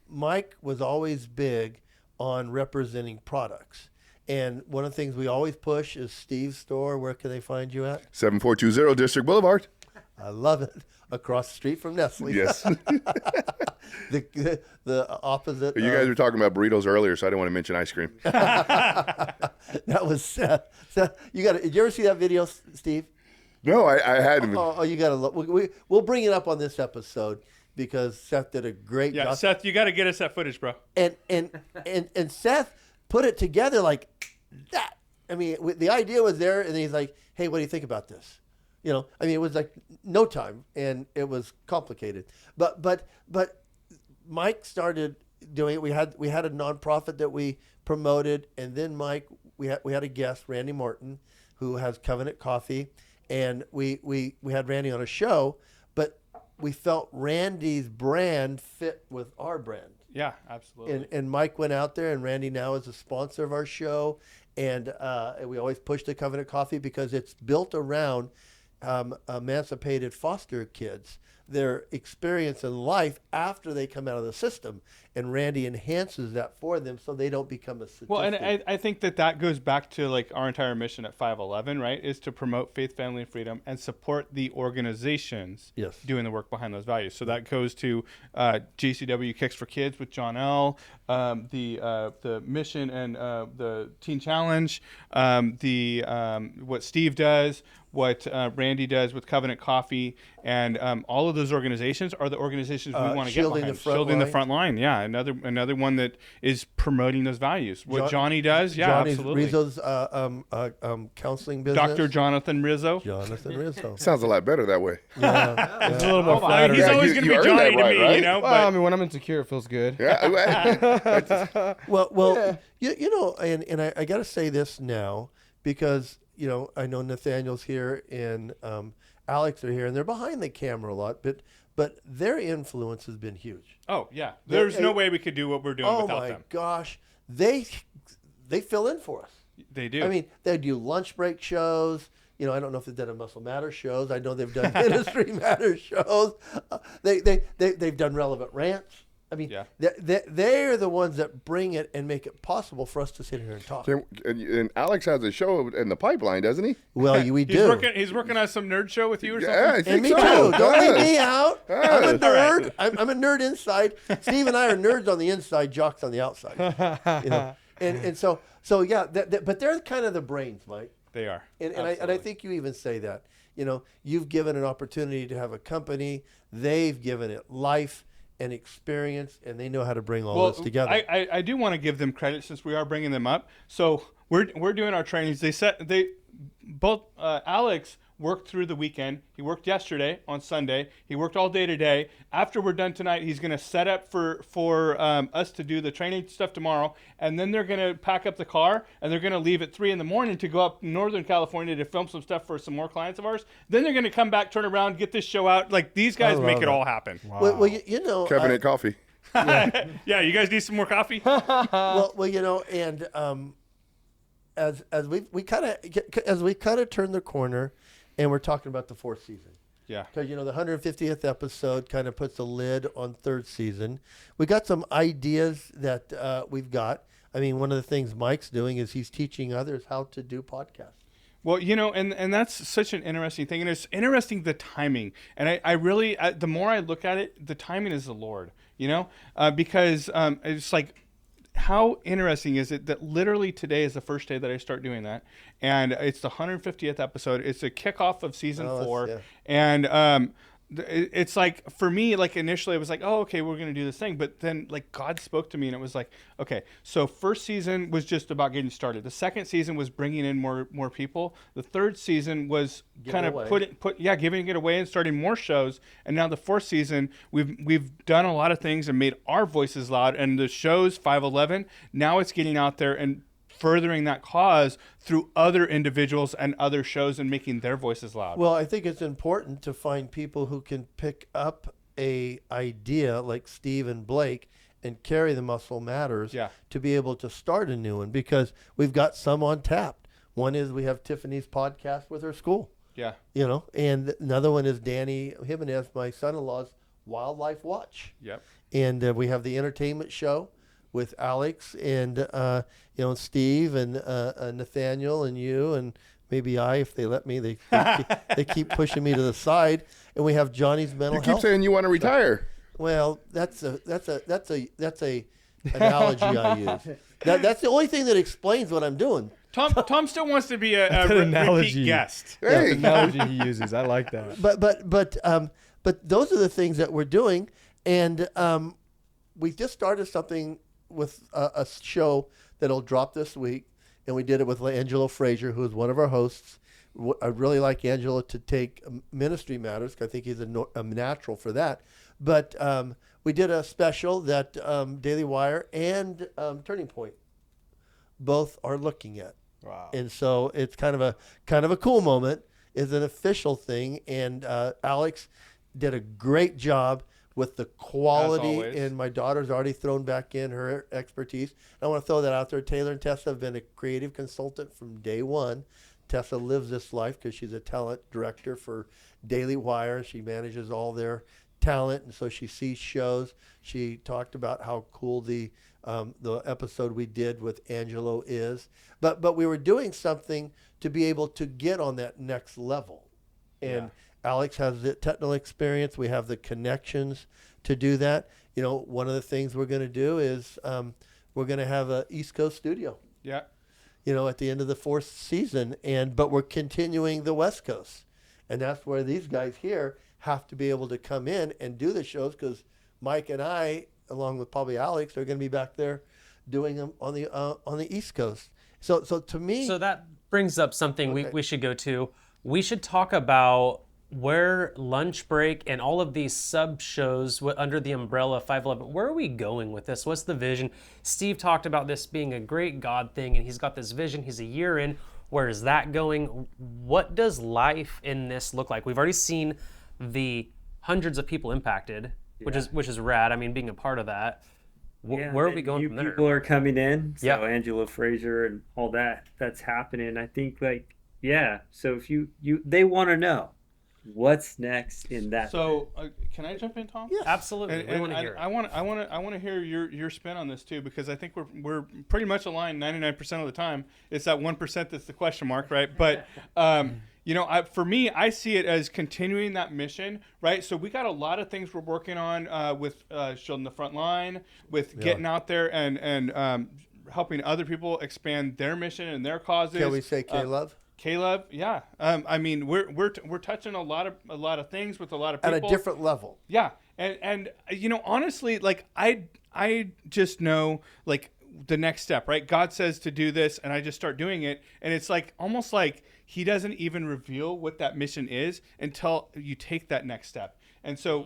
[SPEAKER 2] Mike was always big on representing products. And one of the things we always push is Steve's store. Where can they find you at?
[SPEAKER 10] 7420 District Boulevard.
[SPEAKER 2] I love it. Across the street from Nestle.
[SPEAKER 10] Yes.
[SPEAKER 2] the opposite.
[SPEAKER 10] You guys were talking about burritos earlier, so I didn't want to mention ice cream.
[SPEAKER 2] That was Seth. Seth, did you ever see that video, Steve?
[SPEAKER 10] No, I hadn't.
[SPEAKER 2] Oh, you got to look. We'll bring it up on this episode because Seth did a great job.
[SPEAKER 5] Yeah, Seth, you got to get us that footage, bro.
[SPEAKER 2] And Seth put it together like that. I mean, the idea was there, and he's like, "Hey, what do you think about this?" You know, I mean, it was like no time, and it was complicated. But Mike started doing it. We had a nonprofit that we promoted, and then Mike, we had a guest, Randy Morton, who has Covenant Coffee, and we had Randy on a show, but we felt Randy's brand fit with our brand.
[SPEAKER 5] Yeah, absolutely.
[SPEAKER 2] And Mike went out there, and Randy now is a sponsor of our show, and we always push the Covenant Coffee because it's built around emancipated foster kids, their experience in life after they come out of the system, and Randy enhances that for them so they don't become a statistic.
[SPEAKER 5] Well, and I think that goes back to like our entire mission at 511, right? Is to promote faith, family, and freedom, and support the organizations doing the work behind those values. So that goes to GCW Kicks for Kids with John L., the mission and the Teen Challenge, what Steve does, what Randy does with Covenant Coffee, and all of those organizations are the organizations we want to get behind. Shielding the front line, yeah. Another one that is promoting those values. What Johnny does, yeah,
[SPEAKER 2] Johnny's
[SPEAKER 5] absolutely.
[SPEAKER 2] Rizzo's counseling business.
[SPEAKER 5] Dr. Jonathan Rizzo.
[SPEAKER 2] Jonathan Rizzo.
[SPEAKER 10] Sounds a lot better that way.
[SPEAKER 9] Yeah. It's a little more flattering.
[SPEAKER 5] He's always going to be Johnny to me, you know.
[SPEAKER 9] Well, I mean, when I'm insecure, it feels good.
[SPEAKER 10] Yeah.
[SPEAKER 2] Well, you know, and I got to say this now because, you know, I know Nathaniel's here and Alex are here, and they're behind the camera a lot, but their influence has been huge.
[SPEAKER 5] Oh, yeah. There's no way we could do what we're doing without them.
[SPEAKER 2] Oh, my gosh. They fill in for us.
[SPEAKER 5] They do.
[SPEAKER 2] I mean, they do lunch break shows. You know, I don't know if they've done Muscle Matter shows. I know they've done Ministry Matter shows. They've done Relevant Rants. I mean, they're the ones that bring it and make it possible for us to sit here and talk.
[SPEAKER 10] And Alex has a show in the pipeline, doesn't he?
[SPEAKER 2] Well, we do.
[SPEAKER 5] He's working on some nerd show with you or something?
[SPEAKER 10] Yeah, I think
[SPEAKER 2] And me
[SPEAKER 10] so.
[SPEAKER 2] too. Don't leave me out.
[SPEAKER 10] Yes.
[SPEAKER 2] I'm a nerd. I'm a nerd inside. Steve and I are nerds on the inside, jocks on the outside. You know, and so yeah. But they're kind of the brains, Mike.
[SPEAKER 5] They are.
[SPEAKER 2] And I think you even say that. You know, you've given an opportunity to have a company. They've given it life and experience, and they know how to bring all this together.
[SPEAKER 5] I do want to give them credit since we are bringing them up. So we're doing our trainings. Both Alex worked through the weekend. He worked yesterday on Sunday. He worked all day today. After we're done tonight, he's going to set up for us to do the training stuff tomorrow, and then they're going to pack up the car and they're going to leave at 3 a.m. to go up Northern California to film some stuff for some more clients of ours. Then they're going to come back, turn around, get this show out. Like, these guys make it all happen.
[SPEAKER 9] Wow.
[SPEAKER 2] Well, you know,
[SPEAKER 10] Covenant Coffee.
[SPEAKER 5] Yeah, you guys need some more coffee?
[SPEAKER 2] well, you know, and as we kind of turn the corner, and we're talking about the fourth season.
[SPEAKER 5] Yeah.
[SPEAKER 2] Because, you know, the 150th episode kind of puts a lid on third season. We got some ideas that we've got. I mean, one of the things Mike's doing is he's teaching others how to do podcasts.
[SPEAKER 5] Well, you know, and that's such an interesting thing. And it's interesting, the timing. And I really, the more I look at it, the timing is the Lord, you know, because it's like, how interesting is it that literally today is the first day that I start doing that, and it's the 150th episode. It's a kickoff of season 4,
[SPEAKER 2] yeah.
[SPEAKER 5] And it's like, for me, like initially I was like, oh, okay, we're gonna do this thing, but then like God spoke to me and it was like, okay, so first season was just about getting started. The second season was bringing in more people. The third season was kind of giving it away and starting more shows. And now the fourth season, we've done a lot of things and made our voices loud. And the show's 511. Now it's getting out there, and furthering that cause through other individuals and other shows and making their voices loud.
[SPEAKER 2] Well, I think it's important to find people who can pick up a idea like Steve and Blake and carry the Muscle Matters to be able to start a new one, because we've got some on tap. One is we have Tiffany's podcast with her school.
[SPEAKER 5] Yeah.
[SPEAKER 2] You know, and another one is Danny Jimenez, my son-in-law's Wildlife Watch.
[SPEAKER 5] Yep.
[SPEAKER 2] And we have the entertainment show with Alex and, Steve and Nathaniel and you and maybe I, if they let me. They keep pushing me to the side. And we have Johnny's mental
[SPEAKER 10] You keep
[SPEAKER 2] health.
[SPEAKER 10] saying you want to retire.
[SPEAKER 2] Well, that's a analogy I use. That's the only thing that explains what I'm doing.
[SPEAKER 5] Tom still wants to be a
[SPEAKER 9] analogy.
[SPEAKER 5] repeat guest.
[SPEAKER 10] Hey.
[SPEAKER 9] The analogy he uses, I like that.
[SPEAKER 2] But those are the things that we're doing, and we just started something with a show that'll drop this week, and we did it with Angelo Frazier, who is one of our hosts. I'd really like Angelo to take Ministry Matters, because I think he's a natural for that. But we did a special that Daily Wire and Turning Point both are looking at.
[SPEAKER 9] Wow.
[SPEAKER 2] And so it's kind of a cool moment. It's an official thing, and Alex did a great job with the quality, and my daughter's already thrown back in her expertise. I want to throw that out there. Taylor and Tessa have been a creative consultant from day one. Tessa lives this life because she's a talent director for Daily Wire. She manages all their talent, and so she sees shows. She talked about how cool the episode we did with Angelo is. But we were doing something to be able to get on that next level. And Alex has the technical experience. We have the connections to do that. You know, one of the things we're going to do is we're going to have an East Coast studio.
[SPEAKER 5] Yeah.
[SPEAKER 2] You know, at the end of the 4th season, but we're continuing the West Coast. And that's where these guys here have to be able to come in and do the shows, because Mike and I, along with probably Alex, are going to be back there doing them on the East Coast. So to me...
[SPEAKER 4] So that brings up something we should go to. We should talk about where Lunch Break and all of these sub shows under the umbrella of 511, where are we going with this? What's the vision? Steve talked about this being a great God thing, and he's got this vision. He's a year in. Where is that going? What does life in this look like? We've already seen the hundreds of people impacted, which is rad. I mean, being a part of that. Where are we going from there?
[SPEAKER 3] People are coming in. So Angelo Frazier and all that's happening. I think so if they want to know what's next in that.
[SPEAKER 5] So can I jump in, Tom?
[SPEAKER 2] Yeah,
[SPEAKER 4] absolutely.
[SPEAKER 5] And
[SPEAKER 4] want to hear.
[SPEAKER 5] I want to hear your spin on this too, because I think we're pretty much aligned 99% of the time. It's that 1% that's the question mark, right? But for me, I see it as continuing that mission, right? So we got a lot of things we're working on with Shielding the Front Line, with getting out there and helping other people expand their mission and their causes.
[SPEAKER 2] Can we say K-Love?
[SPEAKER 5] Caleb, yeah. I mean, we're touching a lot of things with a lot of people
[SPEAKER 2] at a different level.
[SPEAKER 5] Yeah, and honestly, like I just know like the next step, right? God says to do this, and I just start doing it, and it's like almost like He doesn't even reveal what that mission is until you take that next step. And so,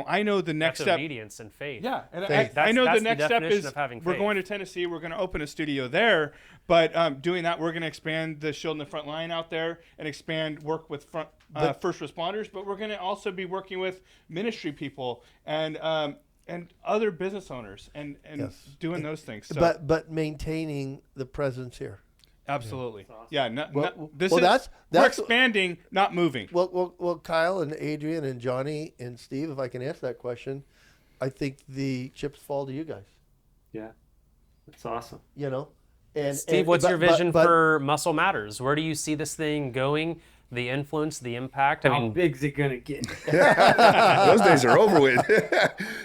[SPEAKER 5] I know the next step.
[SPEAKER 4] Obedience and faith.
[SPEAKER 5] Yeah, and
[SPEAKER 4] I
[SPEAKER 5] know the next step is
[SPEAKER 4] we're
[SPEAKER 5] going to Tennessee. We're going to open a studio there, but doing that, we're going to expand the Shielding the Front Line out there and expand work with first responders. But we're going to also be working with ministry people and other business owners and doing those things. So.
[SPEAKER 2] But maintaining the presence here.
[SPEAKER 5] Absolutely.
[SPEAKER 2] Yeah.
[SPEAKER 5] Awesome. We're expanding, not moving.
[SPEAKER 2] Well, Kyle and Adrian and Johnny and Steve, if I can answer that question, I think the chips fall to you guys.
[SPEAKER 3] Yeah, that's awesome.
[SPEAKER 2] And
[SPEAKER 4] Steve, what's your vision for Muscle Matters? Where do you see this thing going? The influence, the impact.
[SPEAKER 3] How big's it gonna get?
[SPEAKER 10] Those days are over with.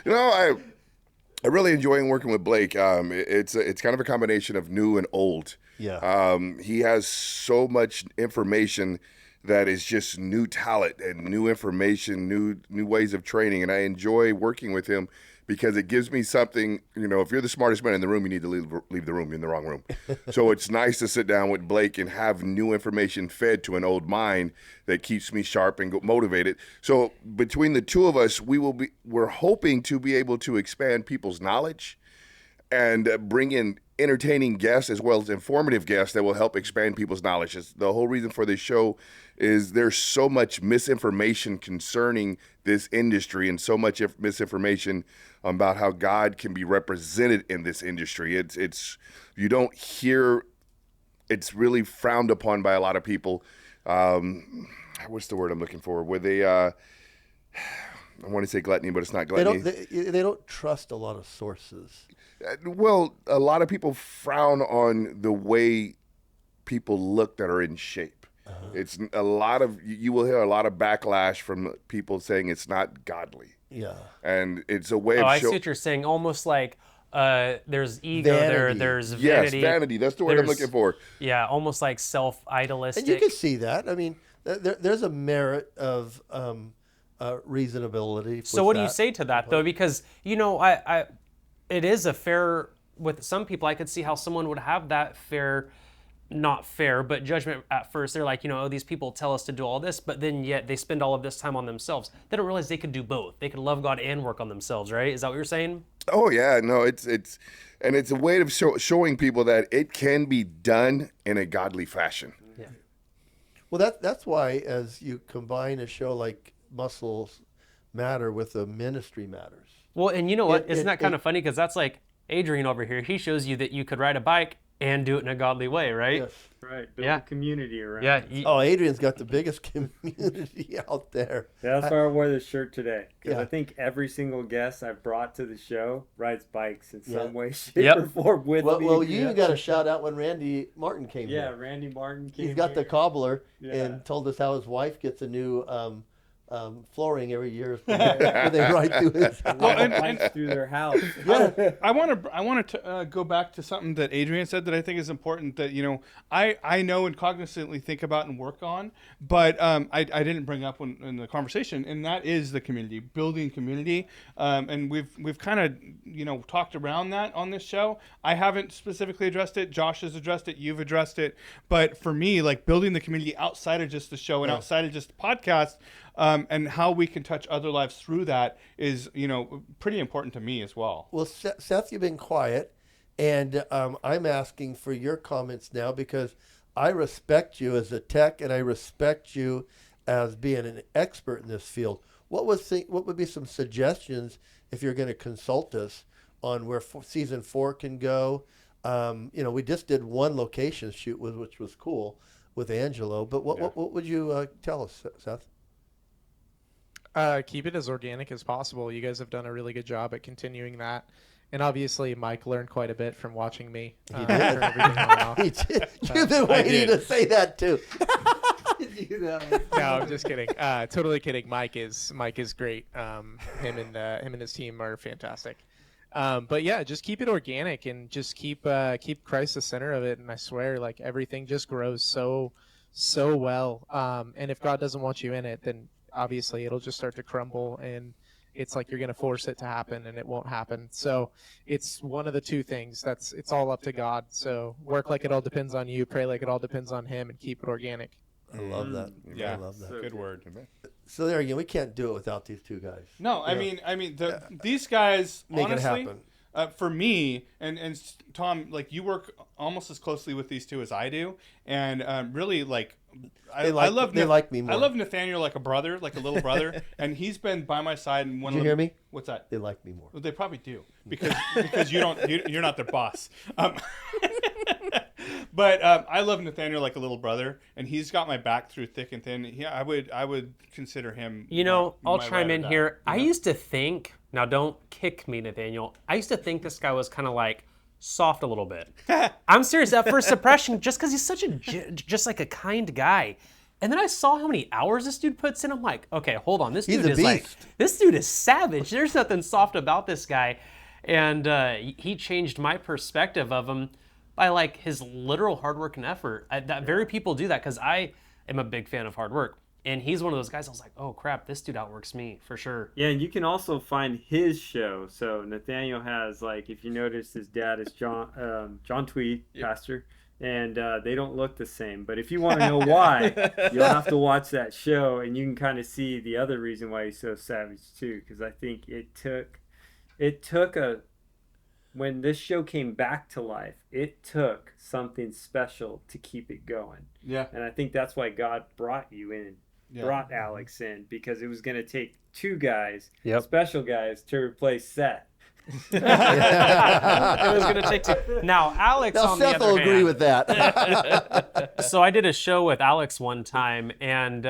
[SPEAKER 10] I really enjoy working with Blake. It's kind of a combination of new and old.
[SPEAKER 2] Yeah.
[SPEAKER 10] He has so much information that is just new talent and new information, new ways of training, and I enjoy working with him because it gives me something. If you're the smartest man in the room, you need to leave the room. You're in the wrong room. So it's nice to sit down with Blake and have new information fed to an old mind that keeps me sharp and motivated. So between the two of us, we're hoping to be able to expand people's knowledge and bring in entertaining guests as well as informative guests that will help expand people's knowledge. The whole reason for this show is there's so much misinformation concerning this industry and so much misinformation about how God can be represented in this industry. It's you don't hear, it's really frowned upon by a lot of people. What's the word I'm looking for? Where they, I want to say gluttony, but it's not gluttony.
[SPEAKER 2] They don't trust a lot of sources.
[SPEAKER 10] Well, a lot of people frown on the way people look that are in shape. It's a lot of, you will hear a lot of backlash from people saying it's not godly.
[SPEAKER 2] Yeah.
[SPEAKER 10] And it's a way of
[SPEAKER 4] I see what you're saying. Almost like there's ego
[SPEAKER 2] Vanity.
[SPEAKER 4] there's vanity.
[SPEAKER 10] Yes, vanity. That's the word I'm looking for.
[SPEAKER 4] Yeah, almost like self-idolistic.
[SPEAKER 2] And you can see that. I mean, there's a merit of reasonability.
[SPEAKER 4] So what do you say to that, though? Because, you know, it is a fair, with some people, I could see how someone would have that fair, not fair, but judgment at first. They're like, you know, oh, these people tell us to do all this, but then yet they spend all of this time on themselves. They don't realize they could do both. They could love God and work on themselves, right? Is that what you're saying?
[SPEAKER 10] Oh yeah, no, it's a way of showing people that it can be done in a godly fashion.
[SPEAKER 4] Yeah.
[SPEAKER 2] Well, that's why as you combine a show like Muscles Matter with a Ministry Matters.
[SPEAKER 4] Well, and you know what? Isn't that kind of funny? Because that's like Adrian over here. He shows you that you could ride a bike and do it in a godly way, right?
[SPEAKER 2] Yes.
[SPEAKER 3] Right. Build a community around it.
[SPEAKER 2] Oh, Adrian's got the biggest community out there.
[SPEAKER 3] That's why I wore this shirt today. Because
[SPEAKER 2] Yeah.
[SPEAKER 3] I think every single guest I've brought to the show rides bikes in some way, shape,
[SPEAKER 4] Yep.
[SPEAKER 3] or form with me.
[SPEAKER 2] Well, you got a shout out when Randy Martin came
[SPEAKER 3] Yeah,
[SPEAKER 2] here.
[SPEAKER 3] Randy Martin came
[SPEAKER 2] He's got the
[SPEAKER 3] here.
[SPEAKER 2] cobbler
[SPEAKER 3] Yeah.
[SPEAKER 2] and told us how his wife gets a new flooring every year when they ride through his house.
[SPEAKER 3] Bikes through their house.
[SPEAKER 5] I want to go back to something that Adrian said that I think is important that, you know, I know and cognizantly think about and work on, but I didn't bring up in the conversation, and that is the community, building community. And we've kind of, you know, talked around that on this show. I haven't specifically addressed it. Josh has addressed it. You've addressed it. But for me, like building the community outside of just the show and outside of just the podcast, and how we can touch other lives through that is, you know, pretty important to me as well.
[SPEAKER 2] Well, Seth, you've been quiet, and I'm asking for your comments now because I respect you as a tech, and I respect you as being an expert in this field. What would be some suggestions if you're going to consult us on where season 4 can go? You know, we just did one location shoot which was cool with Angelo, but what would you tell us, Seth?
[SPEAKER 7] Keep it as organic as possible. You guys have done a really good job at continuing that. And obviously, Mike learned quite a bit from watching me.
[SPEAKER 2] He
[SPEAKER 7] turn everything on and off.
[SPEAKER 2] did. You've been waiting to say that too.
[SPEAKER 7] No, I'm just kidding. Totally kidding. Mike is great. Him and his team are fantastic. But yeah, just keep it organic and just keep Christ the center of it. And I swear, like everything just grows so well. And if God doesn't want you in it, then obviously it'll just start to crumble, and it's like you're going to force it to happen and it won't happen. So it's one of the two things. It's all up to God. So work like it all depends on you, pray like it all depends on him, and keep it organic.
[SPEAKER 2] I love that.
[SPEAKER 5] Yeah,
[SPEAKER 2] I love that.
[SPEAKER 5] good word.
[SPEAKER 2] So there again, we can't do it without these two guys.
[SPEAKER 5] No, I mean, these guys
[SPEAKER 2] Make it
[SPEAKER 5] honestly,
[SPEAKER 2] happen.
[SPEAKER 5] For me and Tom, like you work almost as closely with these two as I do, and really like
[SPEAKER 2] They like me more.
[SPEAKER 5] I love Nathaniel like a brother, like a little brother, and he's been by my side. And
[SPEAKER 2] Did you hear me?
[SPEAKER 5] What's that?
[SPEAKER 2] They like me more.
[SPEAKER 5] Well, they probably do because you're not their boss. But I love Nathaniel like a little brother, and he's got my back through thick and thin. Yeah, I would consider him.
[SPEAKER 4] You know, I'll
[SPEAKER 5] my
[SPEAKER 4] chime
[SPEAKER 5] ride or
[SPEAKER 4] in
[SPEAKER 5] die,
[SPEAKER 4] here.
[SPEAKER 5] you know?
[SPEAKER 4] I used to think, now don't kick me, Nathaniel. I used to think this guy was kind of like soft a little bit. I'm serious. At first impression, just because he's such just like a kind guy. And then I saw how many hours this dude puts in. I'm like, okay, hold on. This
[SPEAKER 2] He's
[SPEAKER 4] dude
[SPEAKER 2] a
[SPEAKER 4] is like,
[SPEAKER 2] beast.
[SPEAKER 4] this dude is savage. There's nothing soft about this guy. And he changed my perspective of him by like his literal hard work and effort. Very people do that because I am a big fan of hard work. And he's one of those guys I was like, oh crap, this dude outworks me for sure.
[SPEAKER 3] Yeah, and you can also find his show. So Nathaniel has, like, if you notice, his dad is John Tweed, pastor, and they don't look the same. But if you want to know why, you'll have to watch that show, and you can kind of see the other reason why he's so savage too. Because I think it took when this show came back to life, it took something special to keep it going.
[SPEAKER 5] Yeah.
[SPEAKER 3] And I think that's why God brought you in, brought Alex in, because it was going to take two guys, special guys, to replace Seth.
[SPEAKER 4] It was going to take two. Now, Alex,
[SPEAKER 2] Now,
[SPEAKER 4] on
[SPEAKER 2] Seth
[SPEAKER 4] the other
[SPEAKER 2] will agree
[SPEAKER 4] hand,
[SPEAKER 2] with that.
[SPEAKER 4] so I did a show with Alex one time, and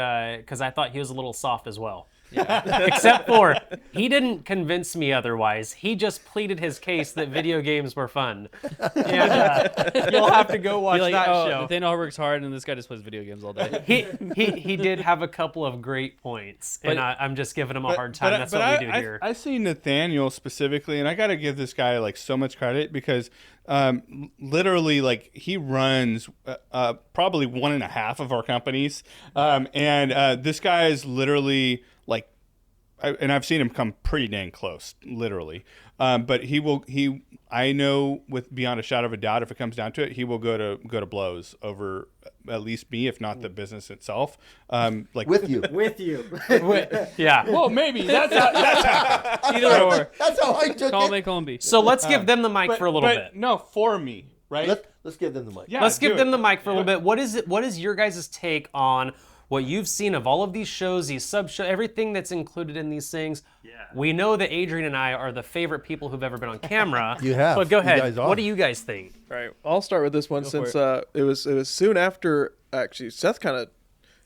[SPEAKER 4] because I thought he was a little soft as well. Except for he didn't convince me otherwise. He just pleaded his case that video games were fun. And you'll have to go watch that show.
[SPEAKER 11] Nathaniel works hard, and this guy just plays video games all day.
[SPEAKER 4] He did have a couple of great points, and I'm just giving him a hard time. That's what we do here.
[SPEAKER 5] I see Nathaniel specifically, and I got to give this guy like so much credit because literally like he runs probably 1.5 of our companies, and this guy is literally like, and I've seen him come pretty dang close, literally. But I know with beyond a shadow of a doubt, if it comes down to it, he will go to blows over at least me, if not the business itself. Like
[SPEAKER 2] with you.
[SPEAKER 4] Yeah.
[SPEAKER 5] Well, maybe that's
[SPEAKER 11] Either or.
[SPEAKER 2] That's how I took
[SPEAKER 11] Call
[SPEAKER 2] it.
[SPEAKER 11] me, call him B.
[SPEAKER 4] So let's give them the mic for a little bit.
[SPEAKER 5] No, for me, right?
[SPEAKER 2] Let's give them the mic.
[SPEAKER 5] Yeah,
[SPEAKER 4] Let's give
[SPEAKER 5] do
[SPEAKER 4] them
[SPEAKER 5] it.
[SPEAKER 4] the mic for a little bit. What is your guys' take on what you've seen of all of these shows, these sub-shows, everything that's included in these things? Yeah. We know that Adrian and I are the favorite people who've ever been on camera.
[SPEAKER 2] You have.
[SPEAKER 4] But go
[SPEAKER 2] You
[SPEAKER 4] ahead.
[SPEAKER 2] guys are.
[SPEAKER 4] What do you guys think?
[SPEAKER 7] All right, I'll start with this one since it was soon after. Actually, Seth kind of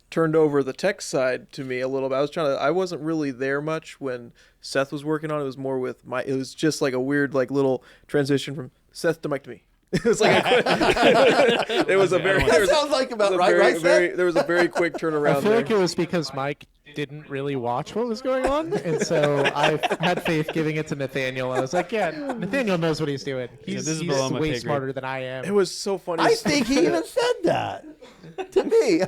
[SPEAKER 7] turned over the tech side to me a little bit. I wasn't really there much when Seth was working on it. It was more with it was just like a weird like little transition from Seth to Mike to me. It was like it was a very.
[SPEAKER 2] That sounds like about right, Seth?
[SPEAKER 7] There was a very quick turnaround.
[SPEAKER 12] I feel like it was because Mike didn't really watch what was going on, and so I had faith giving it to Nathaniel. I was like, yeah, Nathaniel knows what he's doing. He's way smarter than I am.
[SPEAKER 7] It was so funny.
[SPEAKER 2] I think he even said that to me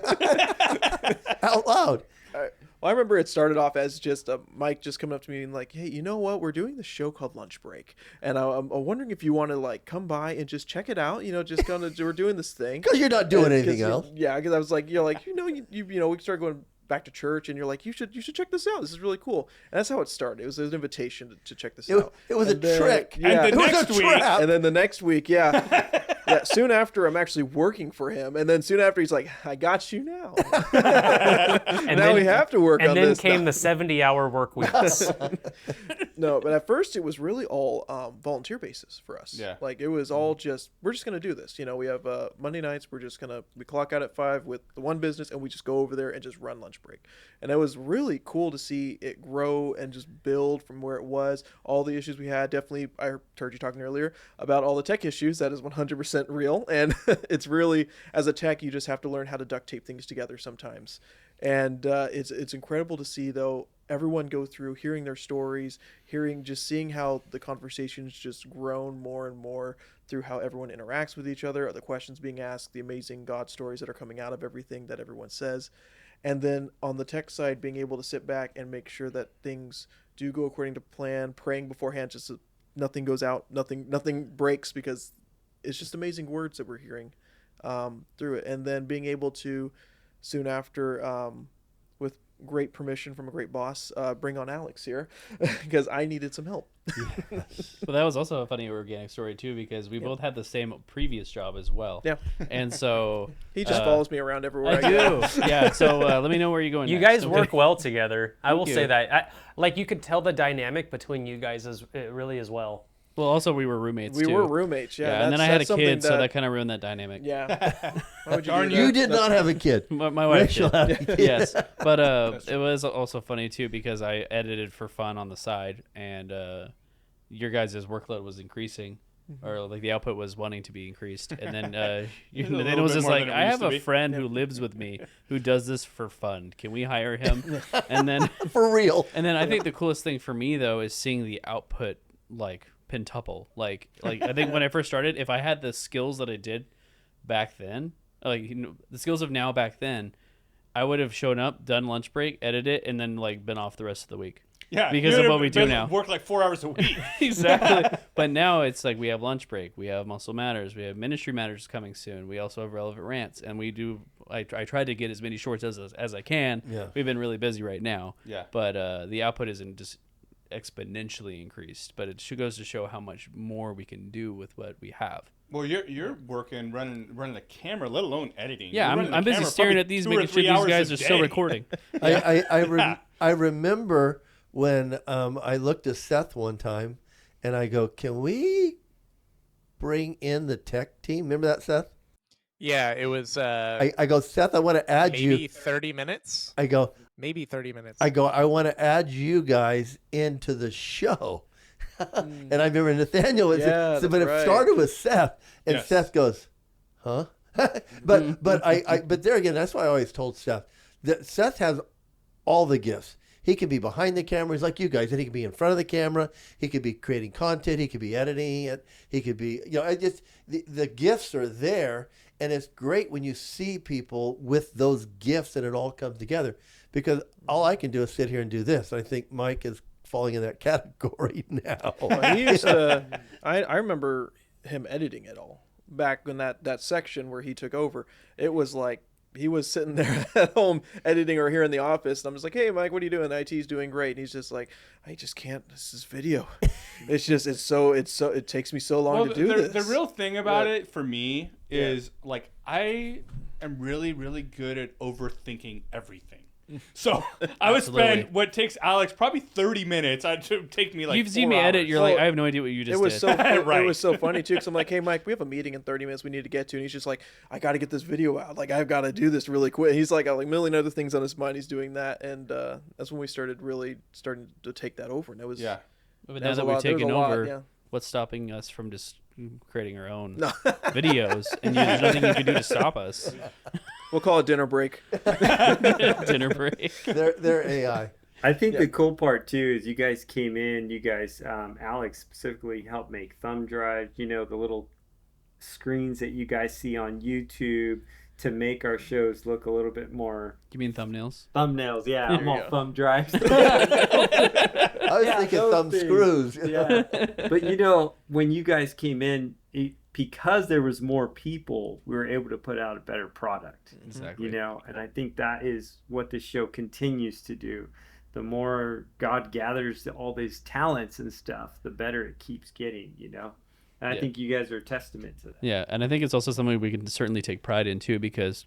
[SPEAKER 2] out loud.
[SPEAKER 7] Well, I remember it started off as just Mike just coming up to me and like, hey, you know what? We're doing this show called Lunch Break, and I'm wondering if you want to like come by and just check it out. You know, just we're doing this thing
[SPEAKER 2] Because you're not doing anything else.
[SPEAKER 7] Yeah, because I was like, you're like, you know, we started going back to church, and you're like, you should check this out. This is really cool. And that's how it started. It was an invitation to check this out.
[SPEAKER 2] It was a trick.
[SPEAKER 7] Yeah.
[SPEAKER 2] And
[SPEAKER 7] then the next week, yeah, soon after I'm actually working for him, and then soon after he's like, I got you now.
[SPEAKER 4] And
[SPEAKER 7] now we have to work on this.
[SPEAKER 4] And then came the 70-hour work weeks.
[SPEAKER 7] No, but at first it was really all volunteer basis for us.
[SPEAKER 5] Yeah.
[SPEAKER 7] Like it was all we're just going to do this. You know, we have Monday nights, we clock out at 5 with the one business, and we just go over there and just run lunch break. And it was really cool to see it grow and just build from where it was. All the issues we had, definitely, I heard you talking earlier about all the tech issues. That is 100% real. And it's really, as a tech, you just have to learn how to duct tape things together sometimes. And it's incredible to see, though, everyone go through, hearing their stories, seeing how the conversations just grown more and more through how everyone interacts with each other, the questions being asked, the amazing God stories that are coming out of everything that everyone says. And then on the tech side, being able to sit back and make sure that things do go according to plan, praying beforehand, just so nothing goes out, nothing breaks, because it's just amazing words that we're hearing through it. And then being able to, soon after, with great permission from a great boss, bring on Alex here because I needed some help.
[SPEAKER 11] But that was also a funny organic story too, because we both had the same previous job as well.
[SPEAKER 7] Yeah.
[SPEAKER 11] And so
[SPEAKER 7] he just follows me around everywhere
[SPEAKER 11] I do. Yeah. So let me know where you're going.
[SPEAKER 4] You
[SPEAKER 11] next.
[SPEAKER 4] guys work well together. I will
[SPEAKER 11] you.
[SPEAKER 4] say that. Like you could tell the dynamic between you guys is really as well.
[SPEAKER 11] Well, also we were roommates.
[SPEAKER 7] We
[SPEAKER 11] too.
[SPEAKER 7] were roommates. Yeah.
[SPEAKER 11] And then I had a kid, so that kind of ruined that dynamic.
[SPEAKER 7] Yeah. Why would
[SPEAKER 2] You did not have a kid.
[SPEAKER 11] My wife
[SPEAKER 2] Rachel
[SPEAKER 11] did.
[SPEAKER 2] had a kid.
[SPEAKER 11] Yes, but it was also funny too because I edited for fun on the side, and your guys' workload was increasing, or like the output was wanting to be increased, and then then it was just like, I have a friend who lives with me who does this for fun. Can we hire him? And then
[SPEAKER 2] for real.
[SPEAKER 11] And then I think the coolest thing for me though is seeing the output like pentuple. Like I think when I first started, if I had the skills that I did back then, like the skills of now back then, I would have shown up, done lunch break, edited it, and then like been off the rest of the week.
[SPEAKER 5] Yeah,
[SPEAKER 11] because of what we do now.
[SPEAKER 5] Work like 4 hours a week.
[SPEAKER 11] Exactly. But now it's like we have lunch break, we have Muscle Matters, we have Ministry Matters coming soon. We also have Relevant Rants, and we do. I try to get as many shorts as I can.
[SPEAKER 2] Yeah.
[SPEAKER 11] We've been really busy right now.
[SPEAKER 5] Yeah.
[SPEAKER 11] But the output isn't just exponentially increased, but it goes to show how much more we can do with what we have.
[SPEAKER 5] Well, you're working, running the camera, let alone editing.
[SPEAKER 11] Yeah, I'm busy staring at these, making sure these guys are still recording.
[SPEAKER 2] I remember when I looked at Seth one time, and I go, "Can we bring in the tech team?" Remember that, Seth?
[SPEAKER 7] Yeah, it was.
[SPEAKER 2] I go, Seth, I want to add you.
[SPEAKER 7] Maybe 30 minutes.
[SPEAKER 2] I go,
[SPEAKER 7] maybe 30 minutes.
[SPEAKER 2] I go, I want to add you guys into the show. And I remember Nathaniel was but it started with Seth, and Seth goes, "Huh?" but there again, that's why I always told Seth that Seth has all the gifts. He can be behind the camera, he's like you guys, and he can be in front of the camera. He could be creating content. He could be editing it. He could be, the gifts are there, and it's great when you see people with those gifts and it all comes together. Because all I can do is sit here and do this. I think Mike is falling in that category now.
[SPEAKER 13] Well, he used to, I remember him editing it all back in that section where he took over. It was like he was sitting there at home editing or here in the office, and I'm just like, "Hey, Mike, what are you doing?" IT's doing great, and he's just like, "I just can't. This is video. It takes me so long to do this."
[SPEAKER 5] The real thing about it for me is like I am really, really good at overthinking everything. So I would spend what takes Alex probably 30 minutes. It take me like
[SPEAKER 11] You've seen me edit. You're like, I have no idea what you just did.
[SPEAKER 13] It was so funny too, because I'm like, "Hey, Mike, we have a meeting in 30 minutes we need to get to," and he's just like, "I got to get this video out. Like, I've got to do this really quick." He's like, got like a million other things on his mind. He's doing that, and that's when we started to take that over. And it was
[SPEAKER 11] But now that we've taken over, what's stopping us from just creating our own videos? And there's nothing you can do to stop us.
[SPEAKER 13] We'll call it dinner break.
[SPEAKER 11] Dinner break.
[SPEAKER 2] They're AI.
[SPEAKER 3] I think the cool part too is you guys came in. You guys, Alex specifically helped make thumb drives. The little screens that you guys see on YouTube to make our shows look a little bit more.
[SPEAKER 11] You mean thumbnails?
[SPEAKER 3] Thumbnails, yeah. I'm all thumb drives.
[SPEAKER 2] I was thinking thumb screws.
[SPEAKER 3] Yeah. But when you guys came in, because there was more people, we were able to put out a better product.
[SPEAKER 11] Exactly.
[SPEAKER 3] And I think that is what this show continues to do. The more God gathers all these talents and stuff, the better it keeps getting, And I think you guys are a testament to that.
[SPEAKER 11] Yeah, and I think it's also something we can certainly take pride in too, because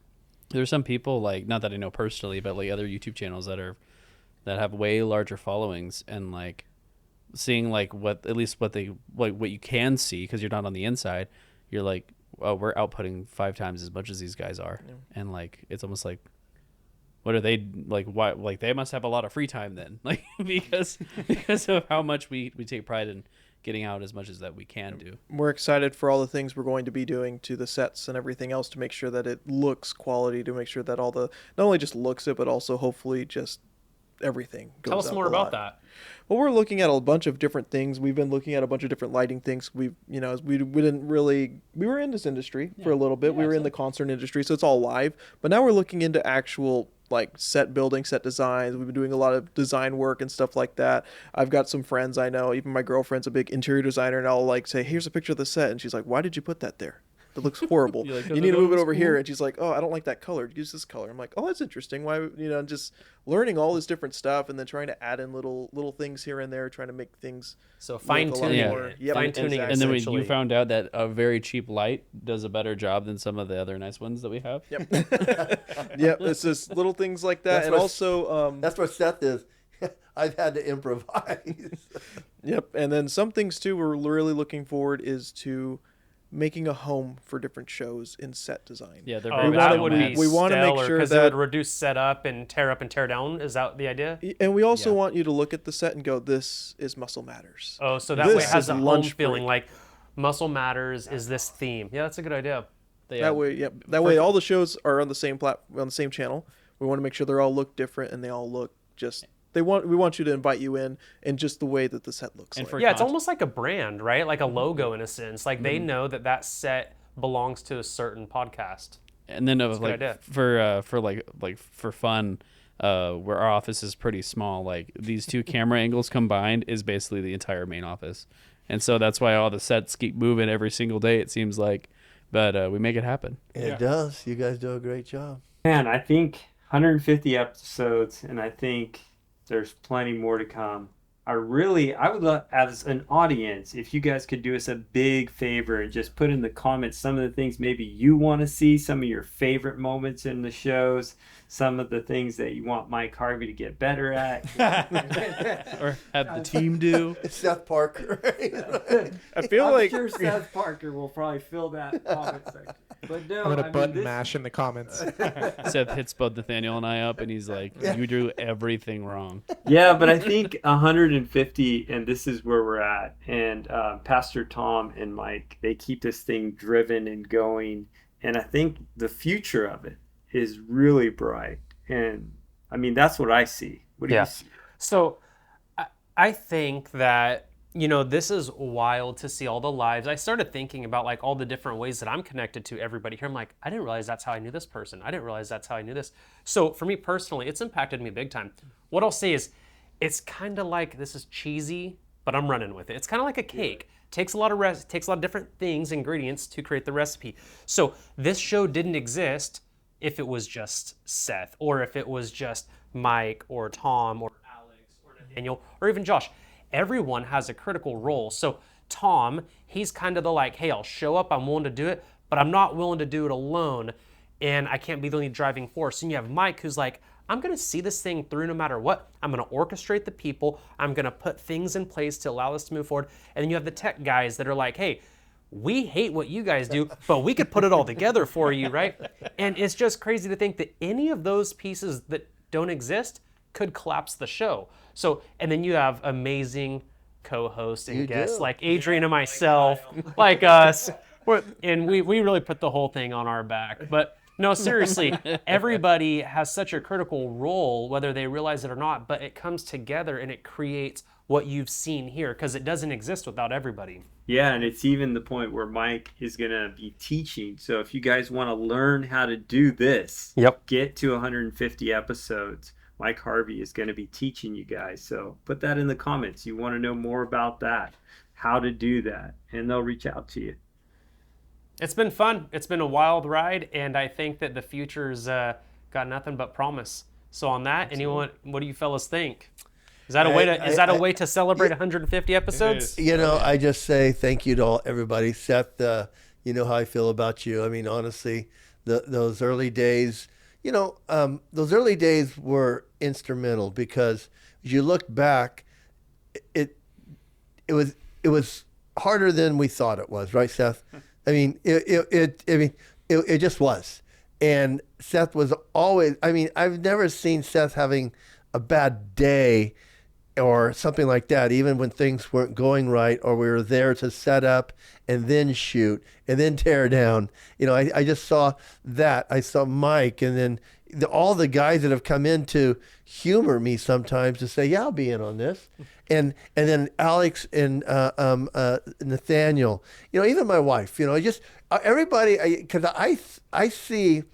[SPEAKER 11] there's some people, like, not that I know personally, but like other YouTube channels that have way larger followings, and like seeing like what you can see, because you're not on the inside, you're like, oh, we're outputting 5 times as much as these guys are. And like it's almost like, what are they like? Why, like, they must have a lot of free time then, like, because of how much we take pride in getting out as much as that we can do.
[SPEAKER 13] We're excited for all the things we're going to be doing to the sets and everything else to make sure that it looks quality, to make sure that not only just looks it, but also hopefully just everything goes
[SPEAKER 4] Tell us
[SPEAKER 13] up
[SPEAKER 4] more
[SPEAKER 13] a
[SPEAKER 4] about
[SPEAKER 13] lot.
[SPEAKER 4] that.
[SPEAKER 13] Well, we're looking at a bunch of different things. We've been looking at a bunch of different lighting things. We were in this industry for a little bit. We were in the concert industry, so it's all live. But now we're looking into actual like set building, set designs. We've been doing a lot of design work and stuff like that. I've got some friends I know, even my girlfriend's a big interior designer, and I'll like say, "Here's a picture of the set," and she's like, "Why did you put that there? That looks horrible.
[SPEAKER 11] Like,
[SPEAKER 13] you need to move it over here." And she's like, "Oh, I don't like that color. Use this color." I'm like, "Oh, that's interesting. Why?" Just learning all this different stuff, and then trying to add in little things here and there, trying to make things
[SPEAKER 4] so fine-tuning.
[SPEAKER 11] Fine-tuning. And then when you found out that a very cheap light does a better job than some of the other nice ones that we have.
[SPEAKER 13] Yep. Yep. It's just little things like that, and also
[SPEAKER 2] that's what Seth is. I've had to improvise.
[SPEAKER 13] Yep. And then some things too we're really looking forward is to making a home for different shows in set design.
[SPEAKER 11] Yeah,
[SPEAKER 4] that would be we want to make sure that it would reduce setup and tear up and tear down. Is that the idea?
[SPEAKER 13] And we also want you to look at the set and go, "This is Muscle Matters."
[SPEAKER 4] Oh, so that way it has a home feeling, like Muscle Matters is this theme. Yeah, that's a good idea.
[SPEAKER 13] That way, all the shows are on the same on the same channel. We want to make sure they all look different and they all look just. We want you to invite you in just the way that the set looks like.
[SPEAKER 4] Yeah, it's almost like a brand, right? Like a logo in a sense. Like they know that set belongs to a certain podcast.
[SPEAKER 11] And then for fun, where our office is pretty small, like these 2 camera angles combined is basically the entire main office. And so that's why all the sets keep moving every single day, it seems like. But we make it happen.
[SPEAKER 2] It does. You guys do a great job.
[SPEAKER 3] Man, I think 150 episodes, and I think there's plenty more to come. I would love, as an audience, if you guys could do us a big favor and just put in the comments some of the things maybe you want to see, some of your favorite moments in the shows, some of the things that you want Mike Harvey to get better at.
[SPEAKER 11] Or have the team do.
[SPEAKER 2] Seth Parker.
[SPEAKER 13] I feel
[SPEAKER 3] I'm
[SPEAKER 13] like
[SPEAKER 3] sure Seth Parker will probably fill that comment section. But no,
[SPEAKER 7] I'm gonna mash in the comments.
[SPEAKER 11] Seth hits both Nathaniel and I up, and he's like, "You do everything wrong."
[SPEAKER 3] Yeah, but I think 150, and this is where we're at. And Pastor Tom and Mike, they keep this thing driven and going. And I think the future of it is really bright. And I mean, that's what I see. What do you see?
[SPEAKER 4] So I think that, you know, this is wild to see all the lives. I started thinking about like all the different ways that I'm connected to everybody here. I'm like, I didn't realize that's how I knew this person. I didn't realize that's how I knew this. So for me personally, it's impacted me big time. What I'll say is it's kind of like, this is cheesy, but I'm running with it. It's kind of like a cake. Takes a lot of different things, ingredients to create the recipe. So this show didn't exist if it was just Seth, or if it was just Mike or Tom or Alex or Nathaniel or even Josh. Everyone has a critical role. So Tom, he's kind of the like, hey, I'll show up, I'm willing to do it, but I'm not willing to do it alone, and I can't be the only driving force. And you have Mike, who's like, I'm gonna see this thing through no matter what. I'm gonna orchestrate the people. I'm gonna put things in place to allow us to move forward. And then you have the tech guys that are like, hey, we hate what you guys do, but we could put it all together for you, right? And it's just crazy to think that any of those pieces that don't exist could collapse the show. So, and then you have amazing co-hosts and guests like Adrian and myself, like us, and we really put the whole thing on our back. But no, seriously, everybody has such a critical role, whether they realize it or not, but it comes together and it creates what you've seen here, because it doesn't exist without everybody.
[SPEAKER 3] Yeah, and it's even the point where Mike is going to be teaching. So if you guys want to learn how to do this, get to 150 episodes. Mike Harvey is going to be teaching you guys. So put that in the comments. You want to know more about that, how to do that, and they'll reach out to you.
[SPEAKER 4] It's been fun. It's been a wild ride, and I think that the future's got nothing but promise. So on that, anyone, what do you fellas think? Is that a way to celebrate 150 episodes?
[SPEAKER 2] You know, I just say thank you to everybody. Seth, you know how I feel about you. I mean, honestly, those early days, you know, those early days were instrumental, because as you look back, it was harder than we thought it was, right, Seth? I mean, it just was. And Seth was always, I mean, I've never seen Seth having a bad day or something like that, even when things weren't going right, or we were there to set up and then shoot and then tear down. You know, I just saw that. I saw Mike, and then all the guys that have come in to humor me sometimes to say, yeah, I'll be in on this. And then Alex and Nathaniel, you know, even my wife, you know, just everybody, because I see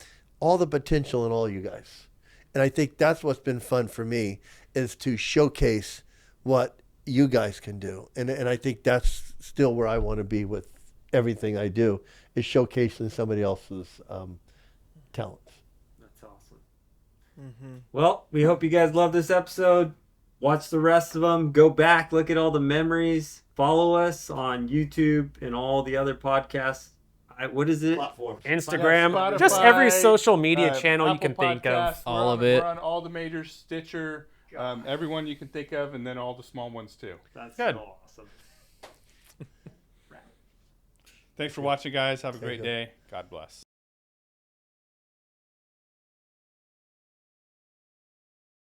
[SPEAKER 2] all the potential in all you guys. And I think that's what's been fun for me, is to showcase what you guys can do. And I think that's still where I want to be with everything I do, is showcasing somebody else's talents.
[SPEAKER 3] That's awesome. Mm-hmm. Well, we hope you guys love this episode. Watch the rest of them. Go back, look at all the memories. Follow us on YouTube and all the other podcasts. What is it?
[SPEAKER 2] Platforms.
[SPEAKER 4] Instagram,
[SPEAKER 5] Spotify,
[SPEAKER 4] just every social media channel you can
[SPEAKER 5] Apple
[SPEAKER 4] think of.
[SPEAKER 5] Podcasts,
[SPEAKER 11] All of it.
[SPEAKER 5] We're on all the major Stitcher, everyone you can think of, and then all the small ones too.
[SPEAKER 3] That's
[SPEAKER 4] good.
[SPEAKER 3] So awesome.
[SPEAKER 5] Thanks for watching, guys. Have a great day. God bless.